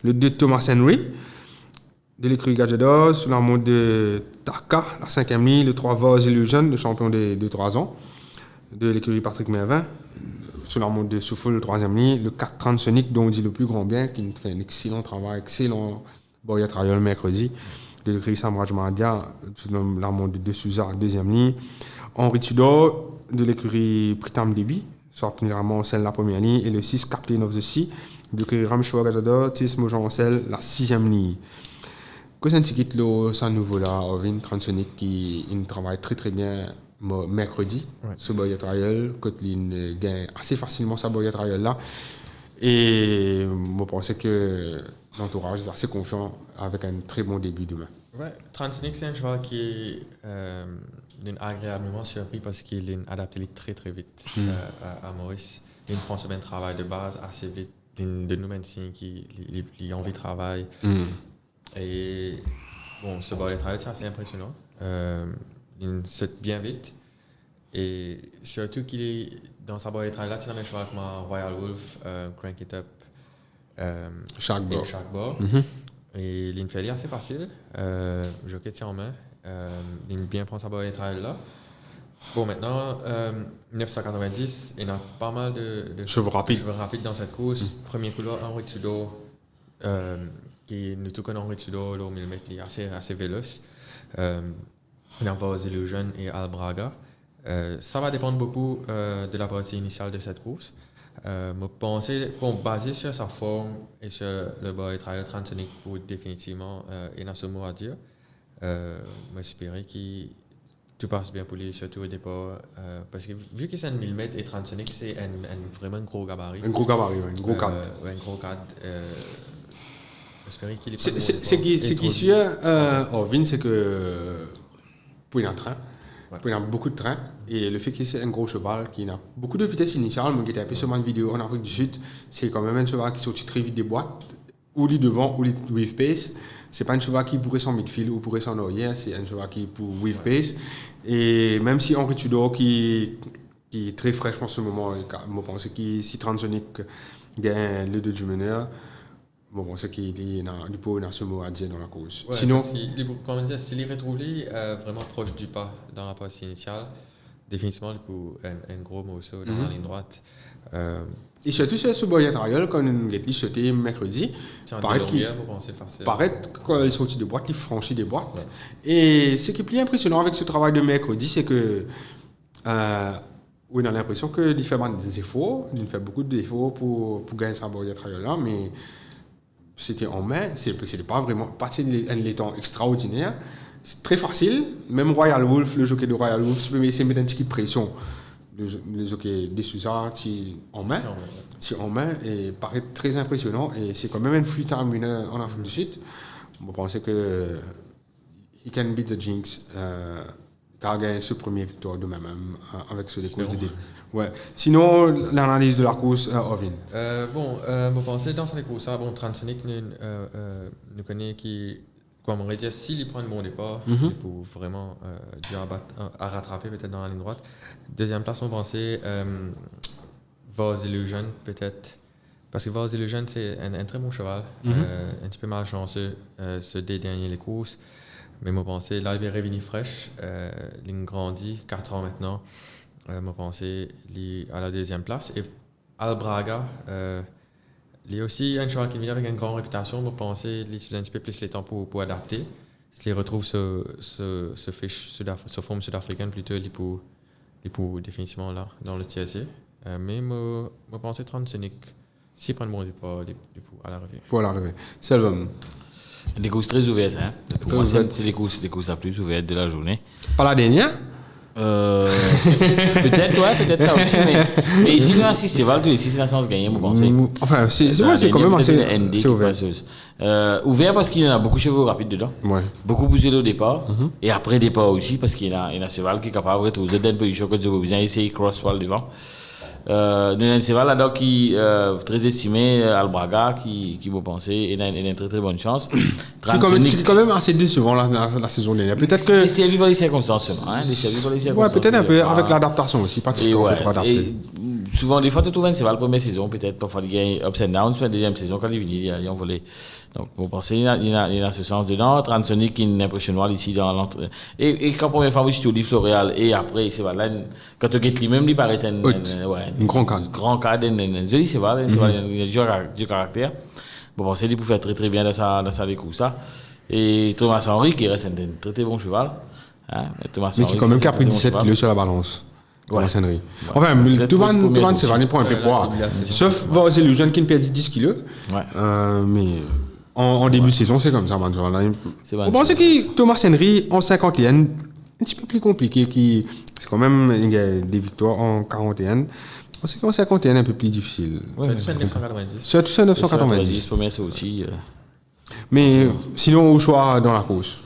Le 2 Thomas Henry. de l'écurie Gadjedor, sous la montre de Taka, la 5e ligne, le 3 Voz Illusion, le champion de 3 ans, de l'écurie Patrick Mervin, sous la montre de Souffle, le 3e ligne, le 4 Transonic, dont on dit le plus grand bien, qui fait un excellent travail, excellent boya trial le mercredi, de l'écurie Samraj Mahadia, sous la montre de Souza, 2e ligne, Henri Tudor, de l'écurie Pritam Debi, soit premièrement celle la première ligne, et le 6 Captain of the Sea, de l'écurie Ramshwa Gadjedor, Tis Mojan Ancel, la 6e ligne. Qu'est-ce que c'est que ça nouveau là, Orvin Transonic qui travaille très très bien mercredi, ce boya trial, Kotlin gagne assez facilement sa boya trial là. Et je pense que l'entourage est assez confiant avec un très bon début demain. Ouais, Transonic c'est un cheval qui est agréablement surpris parce qu'il est adapté très très vite à Maurice. Il prend ce même travail de base assez vite, de nouvelles signes qui a envie de travail. Et bon, ce boya trial, c'est assez impressionnant. Il saute bien vite. Et surtout qu'il est dans sa boya trial, là, tu as un cheval comme Royal Wolf, Crank It Up, Sharkball. Et il fait assez facile. Jockey tient en main. Il bien prend sa boya trial là. Bon, maintenant, 990, il y a pas mal de chevaux rapides dans cette course. Premier couloir, Henri Tudor. Nous tout connaissons Henri Tudor, le millimètre, il est assez véloce. Il y a Voz Illusion et Albraga. Ça va dépendre beaucoup de la partie initiale de cette course. Je pense, basé sur sa forme et sur le boya trial Transonic, pour définitivement, il y a ce mot à dire. J'espère que tout passe bien pour lui, surtout au départ. Parce que vu que c'est un 1000 mètres et Transonic, c'est vraiment un gros gabarit. Un gros gabarit, oui, un gros cadre. Un gros cadre. J'espère qu'il est pas Ce qui suit, Orvin, c'est que pour un train, il y a beaucoup de trains, et le fait que c'est un gros cheval qui a beaucoup de vitesse initiale, mais qui était un peu sur une vidéo en Afrique du Sud, c'est quand même un cheval qui sortit très vite des boîtes, ou lui devant, ou lui with pace. C'est pas un cheval qui pourrait son midfield ou pourrait son arrière, c'est un cheval qui pour with pace. Et même si Henri Tudor qui est très fraîche en ce moment, je pense que si Transonic gagne le 2 du meneur, bon, c'est qu'il y a ce mot à dire dans la course. Ouais, sinon, s'il est retrouvé vraiment proche du pas dans la passe initiale, définitivement, un gros morceau dans la ligne droite. Et surtout sur ce boya trial, quand on a sauté mercredi, paraît quand il sortit de boîte, il franchit des boîtes. Ouais. Et ce qui est plus impressionnant avec ce travail de mercredi, c'est que on a l'impression qu'il fait des efforts, il fait beaucoup d'efforts pour gagner sa boya trial là, mais c'était en main, c'était pas vraiment un temps extraordinaire. C'est très facile, même Royal Wolf, le jockey de Royal Wolf, tu peux essayer de mettre un petit peu de pression. Le jockey de Souza, c'est en main, et paraît très impressionnant. Et c'est quand même un free time winner en Afrique du Sud. On pensait que he can beat the Jinx, car il a gagné ce premier victoire demain même avec ce décours de début. Ouais. Sinon, l'analyse de la course, Orvin. Je pensais dans cette course, Transonic nous connaît qui, comme on aurait dit, s'il prend un bon départ, il peut vraiment à rattraper peut-être dans la ligne droite. Deuxième place, on pensait Voz Illusion peut-être, parce que Voz Illusion c'est un très bon cheval, un petit peu malchanceux ce dernier les courses, mais moi pensais là il est revenu fraîche, il grandit 4 ans maintenant, moi pensais à la deuxième place. Et Albraga, il y a aussi un cheval qui vient avec une grande réputation, moi pensais qu'il a un petit peu plus le temps pour adapter. S'il retrouve ce forme sud-africaine plutôt, il pour définitivement là dans le TSC. Mais moi pensais Transonic, s'il prend le bon départ, à l'arrivée. Pour l'arrivée. Selvom. Des courses très ouvertes, hein. Pour moi, c'est les courses la plus ouvertes de la journée. Pas la dernière? Peut-être ça aussi, mais ici, si c'est Val, c'est la chance de gagner, vous pensez? Enfin, c'est quand même assez ouvert. Ouvert parce qu'il y en a beaucoup de chevaux rapides dedans, beaucoup bougé au départ, et après départ aussi, parce qu'il y a Cheval qui est capable de retrouver une position que vous avez essayé cross-wall devant. Il y a un Cheval là-dedans qui est très estimé, Albraga, qui vous pensez, il a une très très bonne chance. C'est quand même assez décevant la saison dernière. Peut-être que. Desservi par les circonstances seulement. Desservi par les circonstances. Ouais, peut-être un peu avec l'adaptation aussi. Et souvent, des fois, tu trouves c'est pas la première saison, peut-être parfois il y a ups and downs, mais la deuxième saison, quand il vient, il y a un volet. Donc, vous pensez, il y a ce sens dedans. Transonic qui est impressionnant ici dans l'entrée. Et quand première fois, je suis au livre L'Oréal, et après, c'est là, quand tu get lui-même, il paraît un grand cadre. Grand cadre, joli, c'est vrai, il y a du caractère. Vous pensez, il peut faire très très bien dans sa découpe, ça. Et Thomas Henry, qui reste un très très bon cheval. Mais qui quand même a pris 17 kilos sur la balance. Thomas Henry. Enfin, tout le monde, c'est vraiment un peu poids. Sauf Voice Illusion qui perd 10 kilos. Mais en début de saison, c'est comme ça. Vous pensez que Thomas Henry, en 51, un petit peu plus compliqué. C'est quand même des victoires en 41. C'est qu'en 51, un peu plus difficile. C'est 990. C'est tout ça 990. Première sortie. Mais sinon, au choix dans la course.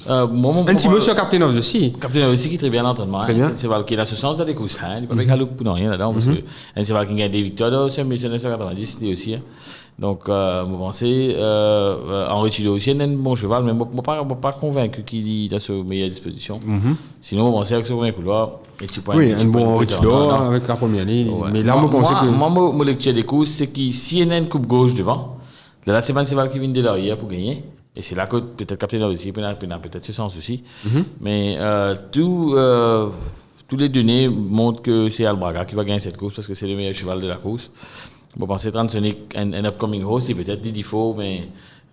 Un petit mot sur Captain of the Sea. Captain of the Sea qui est très bien l'entraînement. Très bien. C'est Val qui a ce sens dans les courses. Il n'est pas avec Haloup pour rien là-dedans. Parce que c'est Val qui gagne des victoires sur 1990 aussi. Donc, vous pensez, Henri Tudor aussi est un bon cheval, mais je ne suis pas convaincu qu'il est à sa meilleure disposition. Sinon, vous pensez avec ce premier couloir. Oui, un bon Henri Tudor avec la première ligne. Mais là, vous pensez que. Moi, mon lecture des courses, c'est que s'il y a une coupe gauche devant, là, c'est Van Seval qui vient de l'arrière pour gagner. Et c'est là que peut-être Captain aussi peut peut-être ce sens aussi. Mais tous les données montrent que c'est Albraga qui va gagner cette course parce que c'est le meilleur cheval de la course. Vous pensez Transonic, un upcoming horse, il peut-être des défauts, mais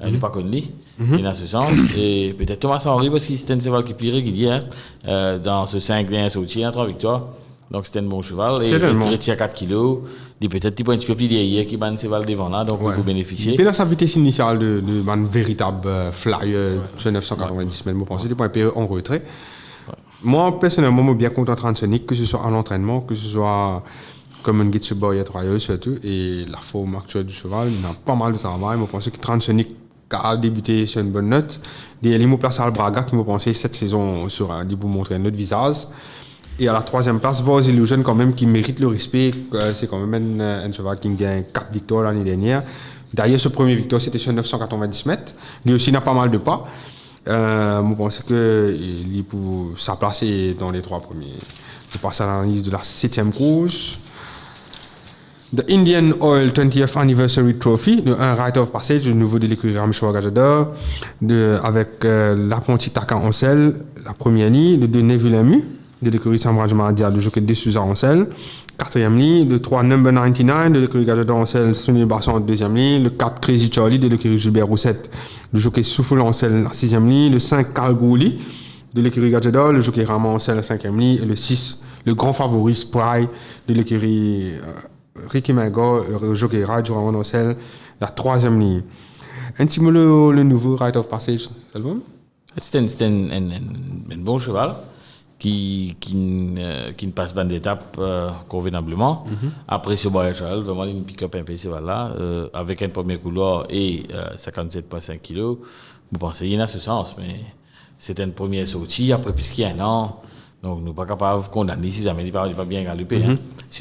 il n'est pas connu. Il a ce sens. Et peut-être Thomas Henry parce qu'il c'est un cheval qui est plus régulier. Dans ce 5 derniers sauts, il a 3 victoires. Donc c'était un bon cheval. Et il tire à 4 kilos. Il peut-être un petit peu plus derrière qui bat un cheval devant là, donc on peut bénéficier. Il était dans sa vitesse initiale de un véritable flyer sur 990 mètres. Vous pensez qu'il est un peu en retrait. Moi, personnellement, je suis bien content de Transonic, que ce soit à l'entraînement, que ce soit comme un guide boy à Troyeux surtout, et la forme actuelle du cheval, il a pas mal de travail. Je pense que Transonic a débuté sur une bonne note. Et il me place à Albraga qui me pensait cette saison sera dit pour montrer un autre visage. Et à la troisième place, Voice Illusion quand même qui mérite le respect. C'est quand même un cheval qui gagne 4 victoires l'année dernière. D'ailleurs, ce premier victoire c'était sur 990 mètres. Lui aussi n'a pas mal de pas. Je pense qu'il peut sa place est dans les 3 premiers. Je passe à l'analyse de la 7e course. The Indian Oil 20th Anniversary Trophy, le 1 Rite of Passage, le nouveau de l'écurie Rameshwar Gajador, avec l'apprenti Taka Ancel, la première ligne, le 2 Nevilamu, de l'écurie Samraj Mahadia, le jockey de Souza Ancel, 4e ligne, le 3 Number 99, de l'écurie Gajador Ancel, Sunil Basson, 2e ligne, le 4 Crazy Charlie, de l'écurie Gilbert Roussette, le jockey Soufoul Ancel, la 6e ligne, le 5 Kalgouli, de l'écurie Gajador, le jockey Rama Ancel, la 5e ligne, et le 6, le grand favori Spry, de l'écurie Ricky Magor, le jockey Raj Raman Ancel, la 3e ligne. Un petit mot le nouveau Rite of Passage, album? C'est un bon cheval qui ne passe pas d'étape convenablement. Après ce voyage, vraiment une pick-up un peu, ce cheval-là, avec un premier couloir et 57,5 kg. Vous pensez qu'il y a ce sens, mais c'est une première sortie, après puisqu'il y a un an. Donc, nous ne sommes pas capables de condamner si ça ne va pas bien galoper.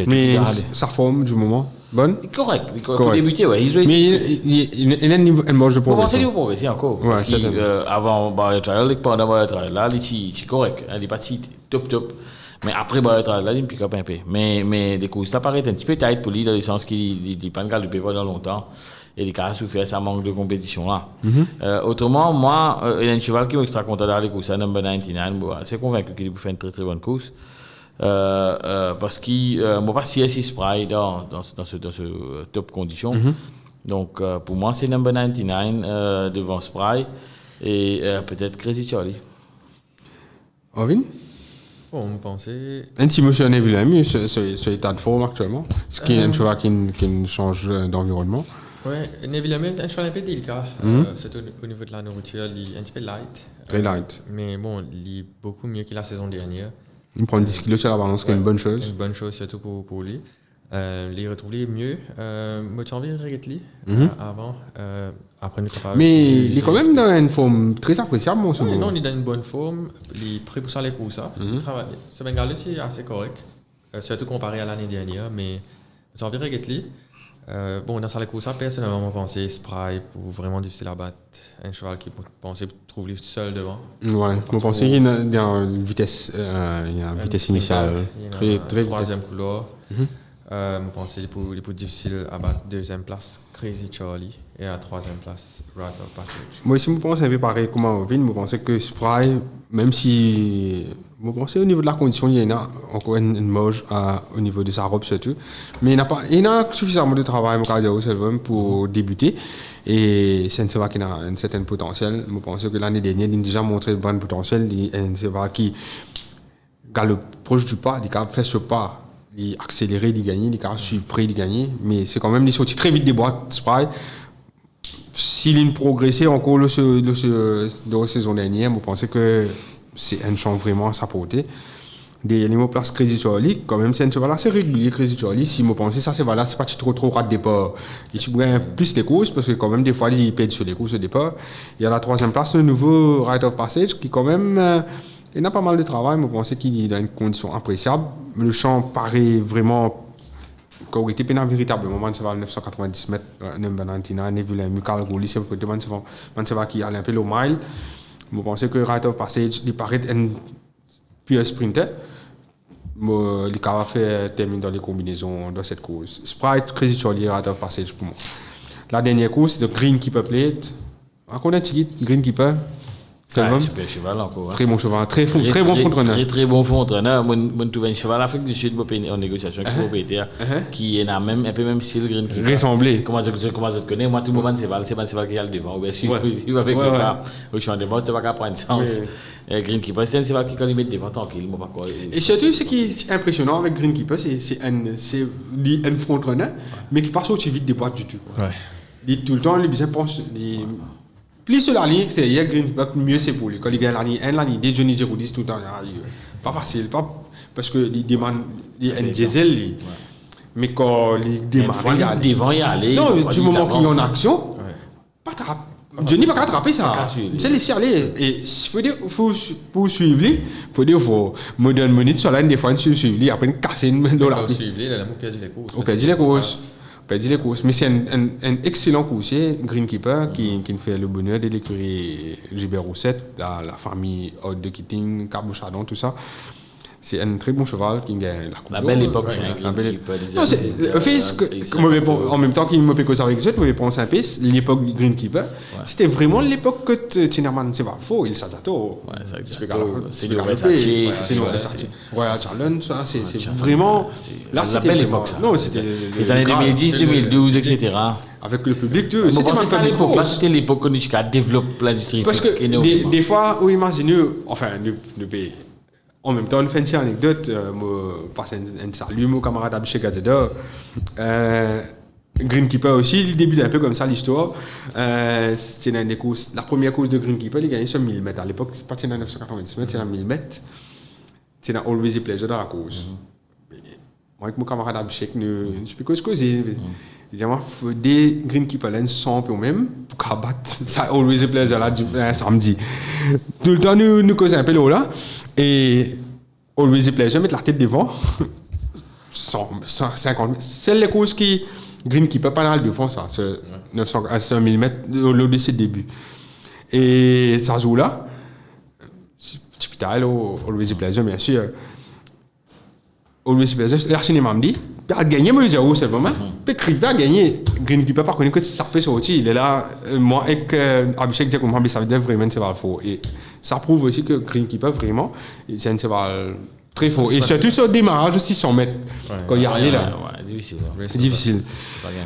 Mais sa forme du moment, bonne? Correct. Pour débuter, oui. Mais il a une marge de progression. Comment c'est progresser encore? Parce qu'avant Barrier Trial, pendant Barrier Trial, là, il est correct. Il n'est pas top. Mais après Barrier Trial, là, il pique up un peu. Mais des coups, ça paraît un petit peu tight pour lui, dans le sens qu'il n'est pas galoper pendant longtemps. Et il a souffert ça manque de compétition là. Autrement, moi, il y a un cheval qui est extra content d'aller les courses, number 99. Bon, assez convaincu qu'il peut faire une très très bonne course. Parce qu'il moi pas si Spry dans ce top condition. Donc pour moi, c'est number 99 devant Spry et peut-être Crazy Charlie. Ovin? Bon, on pensait. Un petit monsieur en Evilami, c'est l'état de forme actuellement. Ce qui est un cheval qui change d'environnement. Oui, Nevilamu est un cheval un peu délicat, surtout au niveau de la nourriture, il est un petit peu light. Très light. Mais bon, il est beaucoup mieux que la saison dernière. Il prend 10 kilos sur la balance, qui est une bonne chose. Une bonne chose, surtout pour lui. Les retrouver mieux. Moi, j'ai envie de regarder avant. Après, mais il est quand même dans une forme très appréciable, mon oui, non, il est dans une bonne forme. Il est prêt pour ça les coups, ça. Ce Bengale, c'est assez correct. Surtout comparé à l'année dernière, mais j'ai envie de regarder. Bon, dans la course, personnellement, je pensais Spry pour vraiment difficile à battre. Un cheval qui pensait trouver seul devant. Ouais, je pensais qu'il y a une vitesse, initiale. Très troisième couloir. Je pensais qu'il est difficile à battre. Deuxième place, Crazy Charlie. Et à troisième place, Rite of Passage. Moi aussi, je pense un peu pareil comme Alvin. Je pensais que Spry, même si. Je pensais au niveau de la condition, il y en a encore une moche au niveau de sa robe surtout. Mais il y a suffisamment de travail pour débuter. Et c'est un cheval qui a un certain potentiel. Je pense que l'année dernière, il a déjà montré un bon potentiel. Il est un cheval qui galope proche du pas, il a fait ce pas. Il a accéléré, il a gagné, il a suivi près, il a gagné. Mais c'est quand même, il est sorti très vite des boîtes, Spry. S'il a progressé encore dans la saison dernière, je pense que c'est un champ vraiment à sa portée. Des places Crazy Charlie, quand même, c'est un cheval assez régulier, Crazy Charlie. Si je pense que ça, c'est pas trop rate départ. Il gagne plus les courses parce que, quand même, des fois, il pète sur les courses au départ. Il y a la troisième place, le nouveau Rite of Passage, qui, quand même, il a pas mal de travail. Je pense qu'il est dans une condition appréciable. Le champ paraît vraiment. Quand il était véritablement, un cheval 990 mètres, Valentina, Neville, Michael Gouli, c'est un cheval qui allait un peu le mile. Je pense que Rite of Passage, il paraît un pur sprinter. Il a fait terminer dans les combinaisons de cette course. Sprite, Crazy Charlie, Rite of Passage pour moi. La dernière course, c'est le Green Keeper Plate. Encore un petit Green Keeper. Super cheval encore. Très bon cheval, très bon fond-entraîneur. Très bon fond-entraîneur. Je trouve un cheval Afrique du Sud en négociation avec propriétaire qui est un peu même style Green Keeper. Ressemblé. Comment je connais, moi tout le monde c'est pas le cheval qui a le devant. Il va avec le cas au champ de base, tu vas pas prendre sens. Green Keeper, c'est un cheval qui quand il met devant tranquille, moi pas quoi. Et surtout, ce qui est impressionnant avec Green Keeper, c'est un fond-entraîneur, mais qui passe aussi vite des boîtes du tout. Il tout le temps, il pense. Plus sur la ligne, c'est Green Keeper, mieux c'est pour lui. Quand il gagne la ligne 2, Johnny Giroudis tout le temps, pas facile, parce qu'il demande un diesel. Mais quand il démarre, il y a aller. Non, du moment qu'il est en action, pas trappe. Johnny va pas attraper ça. C'est laisser aller. Et pour suivre lui, il faut me donner une minute sur la des fois, suivre lui, après casser une main dans la. Pour suivre lui, il a perdu les courses. On perd les courses. Mais c'est un excellent coursier, Greenkeeper, qui fait le bonheur de l'écurie Gilbert Roussette, la famille Haute de Keating, Cabouchadon, tout ça. C'est un très bon cheval qui gagne la belle époque. En même temps qu'il me fait ça avec eux, je pense un peu, l'époque du Greenkeeper, c'était vraiment l'époque que Tinerman, c'est pas faux, il s'adapto. C'est le Versace. Royal Challenge, ça, c'est vraiment. Là, c'était la belle époque. Non, c'était les années 2010, 2012, etc. Avec le public, c'était ça l'époque. Là, c'était l'époque où nous développe l'industrie. Parce que des fois, où imaginez, enfin, depuis. En même temps, une fin anecdote, je passe un salut, mon camarade Abhishek Gadzeda. Greenkeeper aussi, il débute un peu comme ça l'histoire. C'est une des courses, la première course de Greenkeeper, il gagnait sur 1000 mètres. À l'époque, c'est pas dans 990 mètres, c'est dans 1000 mètres. C'est dans Always a Pleasure dans la course. Moi, avec mon camarade Abhishek, je sais pas quoi causer. Il dit, moi, il faut des Greenkeeper là, 100 pour même, pour battre ça Always a Pleasure là, samedi. Tout le temps, nous causons un peu là. Et Always a Pleasure, mettre la tête devant, 150 mètres. C'est les courses qui, Greenkeeper, pas mal devant ça, c'est 1000 mètres, au décès de début. Et ça joue là, Hospital, Always a Pleasure, bien sûr. Always a Pleasure, l'archiné m'a dit, il a gagné, moi je dis, oh, c'est vraiment. Puis il a gagné. Greenkeeper, par contre, ça peut sortir. Il est là, moi, avec Abhishek Diakoumha, ça veut dire vraiment que c'est pas faux. Et ça prouve aussi que Greenkeeper, vraiment, c'est un cheval très fort. Et surtout sur le démarrage aussi, 100 mètres. Quand il y a allé là. Difficile.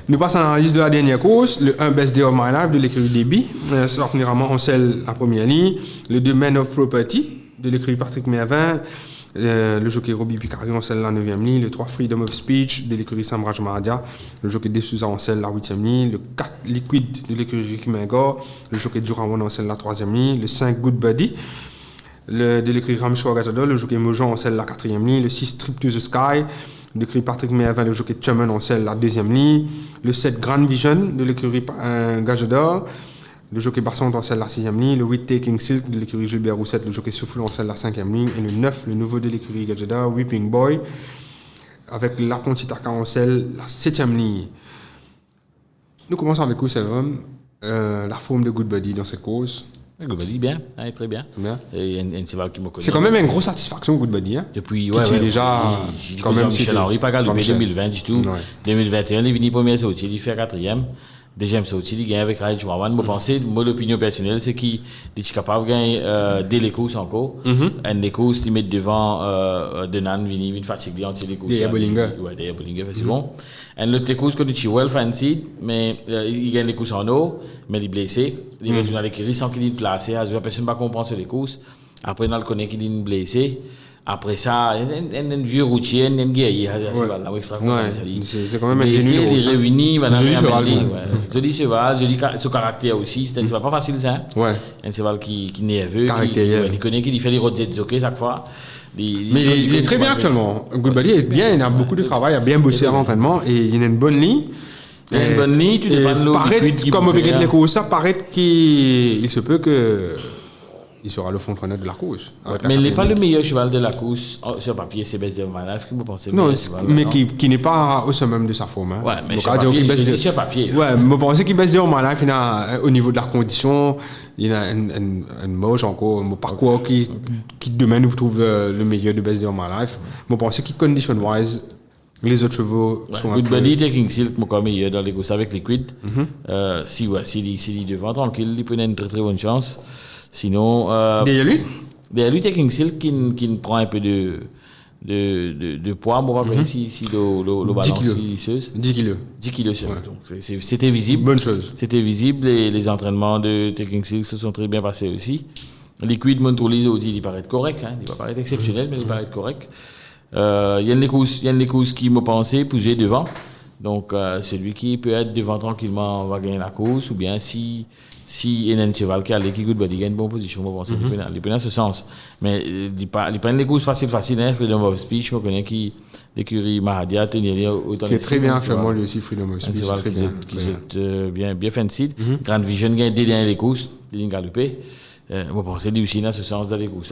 Nous passons à l'analyse de la dernière course. Le 1 Best Day of My Life de l'écurie Débit. C'est premièrement Ancel, la première ligne. Le 2 Man of Property de l'écurie Patrick Mervin. Le jockey Robbie Picari Ancel, la 9e ligne. Le 3 Freedom of Speech de l'écurie Samraj Mahadia. Le jockey Desouza Ancel, la 8e ligne. Le 4 Liquid de l'écurie Ricky Mengor. Le jockey Durawan Ancel, la 3e ligne. Le 5 Good Buddy de l'écurie Ramshwa Gatadol. Le jockey Mojon Ancel, la 4e ligne. Le 6 Trip to the Sky de l'écurie Patrick Mervin. Le jockey Chuman Ancel, la 2e ligne. Le 7 Grand Vision de l'écurie Gajador. Le jockey Barson Ancel, la 6e ligne. Le 8 Taking Silk de l'écurie Gilbert Roussette. Le jockey Souffle Ancel, la 5e ligne. Et le 9, le nouveau de l'écurie Gajador, Whipping Boy, avec l'apprenti Taka Ancel, la 7e ligne. Nous commençons avec vous, Selvom. La forme de Good Buddy dans cette course. Good Buddy, bien, très bien. Et un cheval qui me connaît. C'est quand même une grosse satisfaction, Good Buddy. Hein? Depuis, déjà, quand même, Michel Henry, pas galopé 2020 du tout. 2021, il est venu premier sorti, il fait 4e. Deuxième sortie, il gagne avec Ryan Chouawan. Mon opinion personnelle, c'est qu'il est capable de gagner dès les courses encore. Les courses, il met devant Denan, Vini, fatigué entier les courses. Derrière Bollinger. Ouais, derrière Bollinger, c'est bon. Et l'autre course, quand il est well fancy, mais il gagne les courses en eau, mais il est blessé. Il est dans l'écurie sans qu'il ait placé. La personne ne va pas comprendre sur les courses. Après, on le connaît qu'il est blessé. Après ça, un vieux routier, un guerrier, c'est quand même un génie. Il est revenu, joli cheval. Joli cheval, joli ce caractère aussi. C'est un cheval pas facile, ça. Un cheval qui est nerveux, il connaît qu'il fait les rodettes ok chaque fois. Mais il est très bien actuellement. Good Buddy est bien, il a beaucoup de travail, il a bien bossé à l'entraînement et il a une bonne ligne. Il a une bonne ligne, tu dépends de l'eau. Comme on les courses, ça paraît qu'il se peut que. Il sera le frontrunner de la course. Mais il n'est pas le meilleur cheval de la course. Sur papier, c'est Best of My Life qui me pensait. Non, mais qui n'est pas au sommet de sa forme. Hein. Ouais, mais sur papier. Ouais, je pensais qu'il Best of My Life, au niveau de la condition, il a une moche encore, un parcours qui demain nous trouve le meilleur de Best of My Life. Je pensais qu'il condition-wise, les autres chevaux sont Good Buddy, Taking Silk, mon meilleur dans les courses avec Liquid. S'il est devant tranquille, il peut une très très bonne chance. Sinon, derrière lui, Taking Silk qui prend un peu de poids, on va voir ici le balance 10 kilos. 10 kilos seulement. Donc, c'était visible. Bonne chose. C'était visible et les entraînements de Taking Silk se sont très bien passés aussi. Liquid Montrolise aussi, il paraît correct. Hein. Il va paraître exceptionnel, mais il paraît correct. Il y a des courses qui m'ont pensé pour jouer devant. Donc, celui qui peut être devant tranquillement va gagner la course, ou bien si il y a un cheval qui a Good Buddy, il a une bonne position, on va penser il peut dans ce sens. Mais il prend les courses faciles, hein. Freedom of Speech, on connaît qui l'écurie Mahadia, qui est très bien actuellement, lui aussi, Freedom of Speech. Un cheval qui est bien fancy. Grand Vision gagne des dernières les courses, des lignes galopées. On pense lui aussi dans ce sens dans les courses.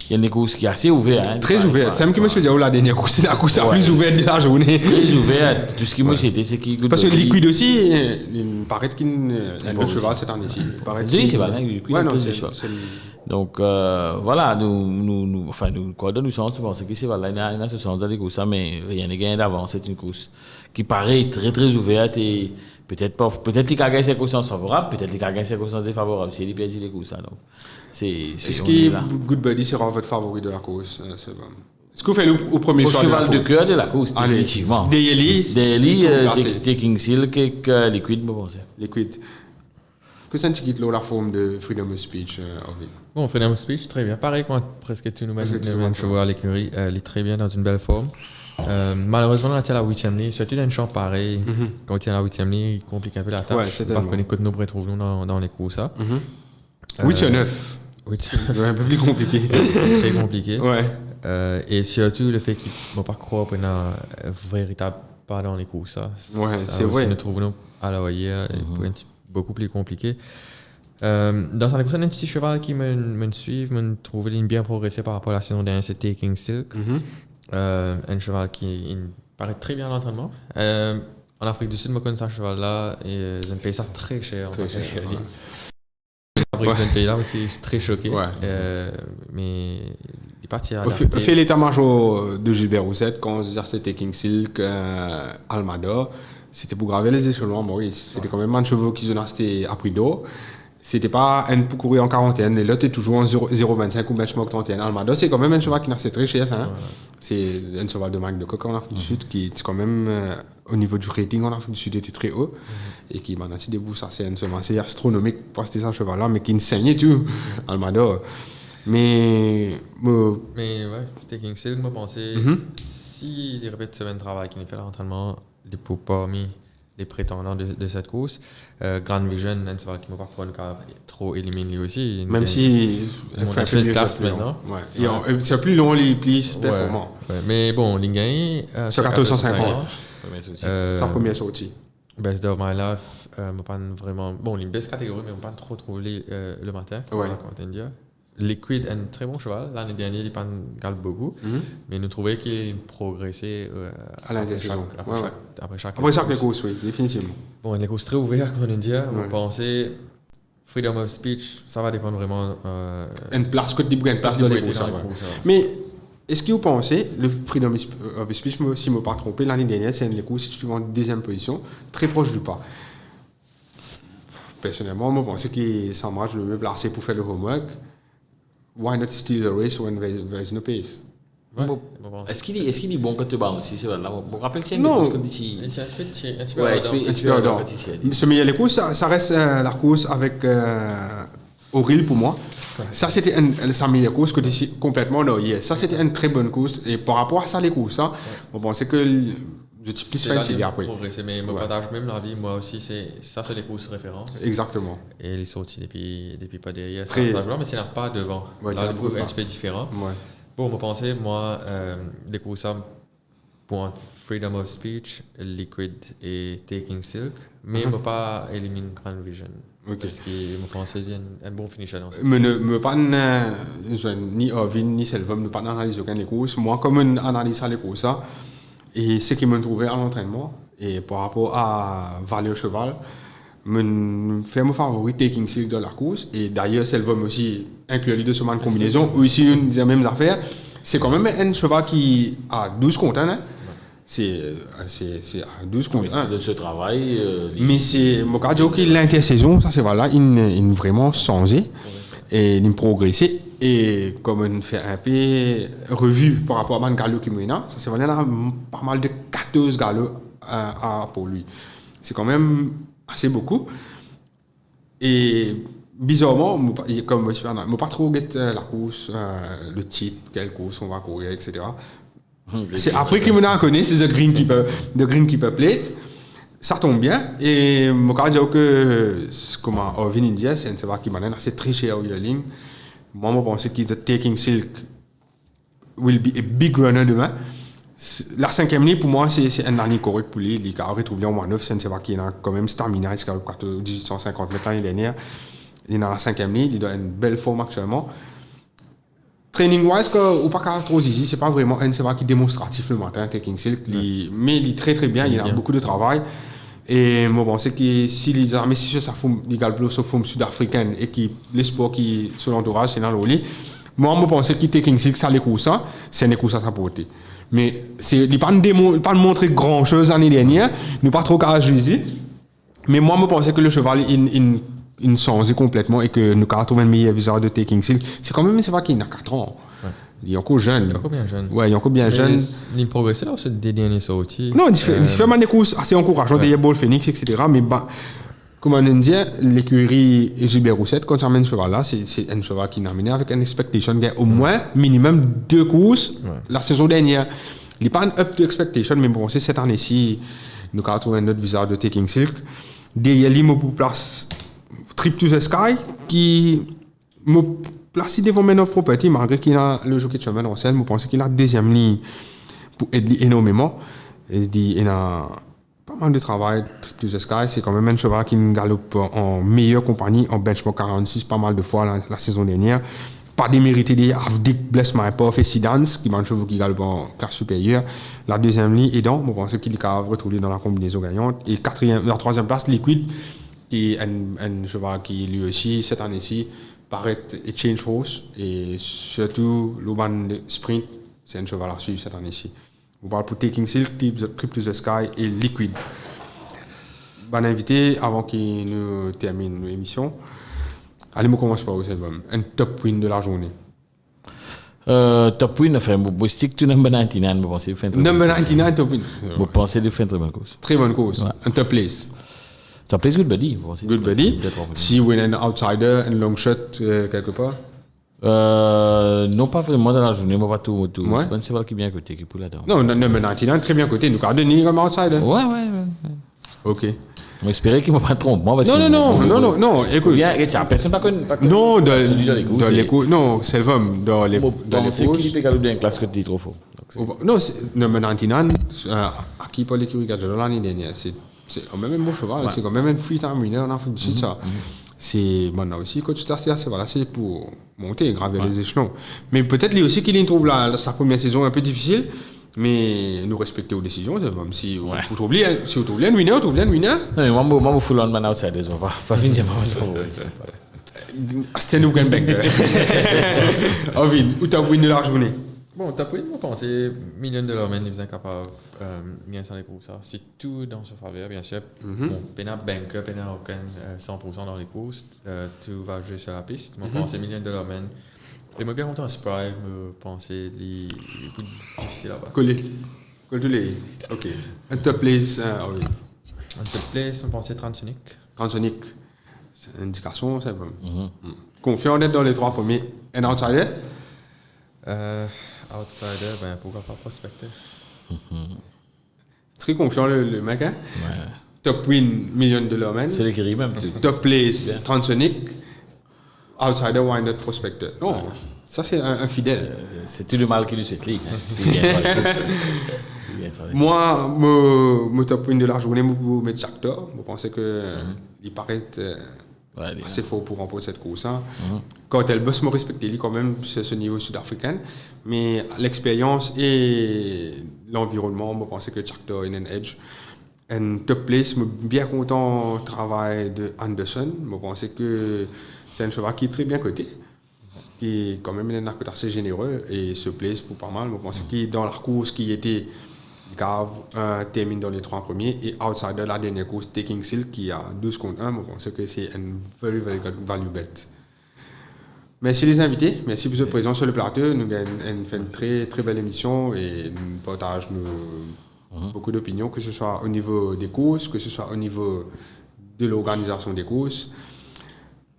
Il y a des courses qui sont assez ouvertes. Hein, très ouvertes. C'est même qui me suis dit, la dernière course, c'est la course la plus ouverte de la journée. Très ouverte. Tout ce qui m'a c'était, c'est qui. Parce que Liquid aussi, il paraît qu'il y a un cheval cette année-ci. Oui, c'est vrai, Liquid. Donc voilà, nous quoi dans le sens, nous pensons que c'est voilà, il y a ce sens dans les courses, mais rien n'est gagné d'avance. C'est une course qui paraît très très ouverte et peut-être qu'il a gagné ses circonstances favorables, peut-être qu'il a gagné ses circonstances défavorables, c'est les pièges les courses. Donc est-ce que Good Buddy sera votre favori de la course? Est-ce que vous faites au premier choix cheval de cœur de la course, définitivement. Daily, Taking Silk et Liquid, me pensez. Liquid. Que ça t'inquiète la forme de Freedom of Speech, Orville? Bon, Freedom of Speech, très bien. Pareil, quand presque tous nos chevaux à l'écurie, il est très bien dans une belle forme. Malheureusement, on tient la 8e ligne, surtout dans une chambre pareille. Quand on tient la 8e ligne, il complique un peu la tâche. Par contre, que nous retrouvons dans les courses. 8 sur 9. Un peu plus compliqué. Très compliqué. Ouais. Et surtout le fait qu'il ne va pas croire qu'on a un véritable pas dans les courses. Ouais, c'est vrai. Nous trouvons à la Oyer, beaucoup plus compliqué. Dans sa course, un petit cheval qui me suit, me trouve bien progressé par rapport à la saison dernière, c'est Taking Silk. Un cheval qui paraît très bien à l'entraînement. En Afrique du Sud, je connais ce cheval-là et je paye ça très cher. Très cher. En Afrique du pays-là aussi, je suis très choqué. Mais il est parti à fait l'état-major de Gilbert Roussette quand on disait c'était Taking Silk, Almador. C'était pour graver les échelons à Maurice. C'était quand même un chevaux qui se à prix d'eau. C'était pas un pour courir en quarantaine. Et l'autre est toujours en 0,25 ou benchmark 31. Almado, c'est quand même un cheval qui n'a très cher. Ça, hein. C'est un cheval de marque de coq en Afrique du Sud qui est quand même, au niveau du rating en Afrique du Sud, était très haut. Et qui m'a dit debout. Ça, c'est un cheval assez astronomique pour c'était un cheval-là, mais qui ne saignait tout. Almado. Mais ouais, Taking Silk, moi, pensais, s'il répète ce même travail qu'il fait l'entraînement, il peut parmi les prétendants de cette course. Grand Vision, un cheval qui ne va pas trop éliminer lui aussi. Même si il fait un peu de place maintenant. C'est plus long, les plis performants. Mais bon, il gagne. Sur 1450. Sa première sortie. Best of My Life, pas vraiment. Bon, il baisse catégorie, mais on pas trop trouvé le matin. Liquid est un très bon cheval. L'année dernière, il parle beaucoup. Mais nous trouvons qu'il progressait à l'intersaison. Après chaque course, oui, définitivement. Bon, les courses très ouvertes, comme on dit. On pensait freedom of speech, ça va dépendre vraiment. Une place que tu une place dans les courses. Mais est-ce que vous pensez, le freedom of speech, si je ne me pas trompé, l'année dernière, c'est une course située en deuxième position, très proche du pas. Personnellement, je pense que ça marche le mieux placé pour faire le homework. Why not steal the race when there is no pace? Ouais. Est-ce qu'il est bon quand tu bats aussi? C'est vrai, là, je me rappelle qu'il y a non. une course que tu dis. Mais les courses, ça reste la course avec Auril pour moi. Ouais. Ça, c'était sa meilleure course que tu complètement noyé. Ça, c'était une très bonne course. Et par rapport à ça, les courses, on pensait que je suis plus fatigué après. Mais moi, partage même la vie. Moi aussi, c'est les courses références. Exactement. Et il est sorti depuis pas derrière. Mais c'est pas devant. Ouais, là, c'est un petit peu différent. Ouais. Bon, on pensait, moi, les courses pour Freedom of Speech, Liquid et Taking Silk, mais je pas éliminer Grand Vision. Okay. Parce que je pensais qu'il y a un bon finisher dans ça. Mais pas ni Irvin ni Selvum, ne pas analyser aucun des courses. Moi, comme une analyse à les courses, et ce qui m'a trouvé à l'entraînement, et par rapport à Valeur Cheval, me fait mon favori Taking Silk dans la course. Et d'ailleurs, Selvum aussi inclut les deux semaines de combinaison, ou ici une des mêmes affaires. C'est quand même un cheval qui a 12 comptes. Hein? C'est à 12 comptes. De ce travail. Mais c'est mon cas que l'intersaison, ça c'est voilà, il vraiment changé et il progressé. Et comme on fait un peu revue par rapport à Man Gallo qui mène, ça c'est vraiment pas mal de 14 galop pour lui. C'est quand même assez beaucoup. Et bizarrement, comme je ne pas trop la course, le titre, quelle course on va courir, etc. C'est après qu'il me connaît, c'est The Greenkeeper Plate. Ça tombe bien. Et je me dis que, comme Irvin India, c'est un cheval qui m'a assez très cher au yearling. Moi, je pense que The Taking Silk will be a big runner demain. La 5e ligne, pour moi, c'est un année correct pour lui. Il a retrouvé en moins 9, c'est un cheval qui a quand même stamina jusqu'à 1850 mètres l'année dernière. Il est dans la 5e ligne, il a une belle forme actuellement. Training-wise, ou pas trop easy, c'est pas vraiment un cheval qui est démonstratif le matin, Taking Silk, mais il est très très bien, il a beaucoup de travail. Et moi, bon, c'est que si les armées, si ça forme, les galblos se forment sud-africaine et que l'espoir qui sur l'entourage, c'est dans l'oli, moi, je pense que Taking Silk, ça les coups, c'est un coup ça sa portée. Mais il n'a pas montré grand chose l'année dernière, il n'est pas trop caractérisé. Mais moi, je pense que le cheval, il change complètement et que nous avons trouvé un meilleur visage de Taking Silk. C'est quand même un cheval qui a 4 ans. Ouais. Il est encore jeune. Il est encore bien jeune. Ouais, il est encore bien jeune. Il progresse là, c'est des derniers sorties. Non, il fait des courses assez encourageantes, des Ball Phoenix, etc. Mais comme on dit, l'écurie Gilbert Roussette, quand tu amènes ce cheval-là, c'est un cheval qui est amené avec une expectation de au moins minimum 2 courses la saison dernière. Il n'est pas un up to expectation, mais bon, c'est cette année-ci, nous avons trouvé un autre visage de Taking Silk. Derrière lui, pour place Trip to the Sky, qui me place devant Men of Property, malgré qu'il a le jockey de chemin en scène, je pense qu'il a la deuxième ligne pour aider énormément. Il a pas mal de travail. Trip to the Sky, c'est quand même un cheval qui galope en meilleure compagnie, en benchmark 46 pas mal de fois la saison dernière. Pas démérité des Avdik, Bless My Puff et Sidans, qui sont un cheval qui galope en classe supérieure. La deuxième ligne aidant, je pense qu'il a retrouvé dans la combinaison gagnante. Et la troisième place, Liquid, qui est un cheval qui lui aussi, cette année-ci, paraît et change horse. Et surtout, l'Urban Sprint, c'est un cheval à suivre cette année-ci. On parle pour Taking Silk, Trip to the Sky et Liquid. Bon invité, avant qu'il nous termine l'émission, allez, on commence par album. Un top win de la journée. Top win, enfin, je stick to number 99, je pense. Number 99, top win. Je pense que c'est une très bonne course. Très bonne course. Ouais. Un top place. Top place, good buddy. Good buddy. Si vous êtes un outsider, un long shot quelque part. Non, pas vraiment dans la journée, mais pas tout. Ouais. C'est un cheval qui est bien coté, qui est pour là-dedans. Non, number 99, très bien coté. Nous avons donné comme outsider. Ouais. Ok. On espérait qu'il ne m'a pas trompé. Non, écoute. Personne pas non, dans les cours. Non, c'est le VM. Dans les cours. C'est qui peut gagner une classe que tu dis trop fort. Non, number 99, acquis par l'écurie Gadget l'année dernière. C'est quand même un bon cheval. C'est quand même un free time winner en Afrique du Sud, ça. c'est maintenant aussi, coach Tarsia, c'est pour monter et gravir les échelons. Mais peut-être lui aussi qu'il trouve sa première saison un peu difficile, mais nous respecter aux décisions, même si vous trouvez un winner, vous trouvez un winner. Non, moi, je full on man outsiders, pas finir c'est nous qui gagnons. Ovin, où t'as win de la journée? Bon, t'as pu penser millions de l'homme, ils sont capables de gagner sans les courses. C'est tout dans ce faveur, bien sûr. Bon, Pena banker, Pena aucun 100% dans les courses, tout va jouer sur la piste. Moi, penser millions de l'homme. Et moi, bien content, Sprite, me penser les plus difficiles là-bas. Coller tous les. Ok. Un top place, oui. Un top place, on pensait Transonic. Transonic, c'est une indication, c'est bon. Confiant d'être dans les 3 premiers. Un outsider? Outsider, ben pourquoi pas prospecteur. Très confiant le mec, hein? Ouais. Top win, millions de l'homme. C'est l'écrit même. Top place, Transonic. Outsider, why not prospecteur? Non, ça c'est un fidèle. C'est tout le mal qui lui souhaite ligue. Moi, mon top win de la journée, je mettre Jack Thor. Je pense qu'il paraît assez fort pour remporter cette course. Quand elle bosse, me respecter quand même c'est ce niveau sud-africain, mais l'expérience et l'environnement, je pense que Jack Thor est un edge. Un top place, je suis bien content du travail de Anderson. Je pense que c'est un cheval qui est très bien coté, qui est quand même un arc assez généreux et se place pour pas mal. Je pense que dans la course qui était grave, termine dans les 3 premiers et outsider la dernière course, Taking Silk qui a 12 contre 1, je pense que c'est un very good value bet. Merci les invités, merci pour votre présence sur le plateau. Nous avons fait une très très belle émission et nous partageons beaucoup d'opinions, que ce soit au niveau des courses, que ce soit au niveau de l'organisation des courses.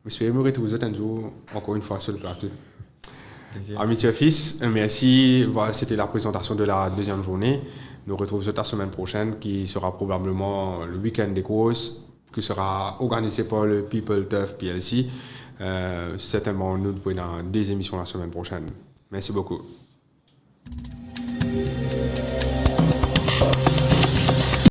J'espère me retrouver un jour encore une fois sur le plateau. Amitié fils, merci. Voilà, c'était la présentation de la deuxième journée. Nous retrouvons la semaine prochaine qui sera probablement le week-end des courses, qui sera organisé par le People Turf PLC. Certainement, nous pourrons des émissions la semaine prochaine. Merci beaucoup.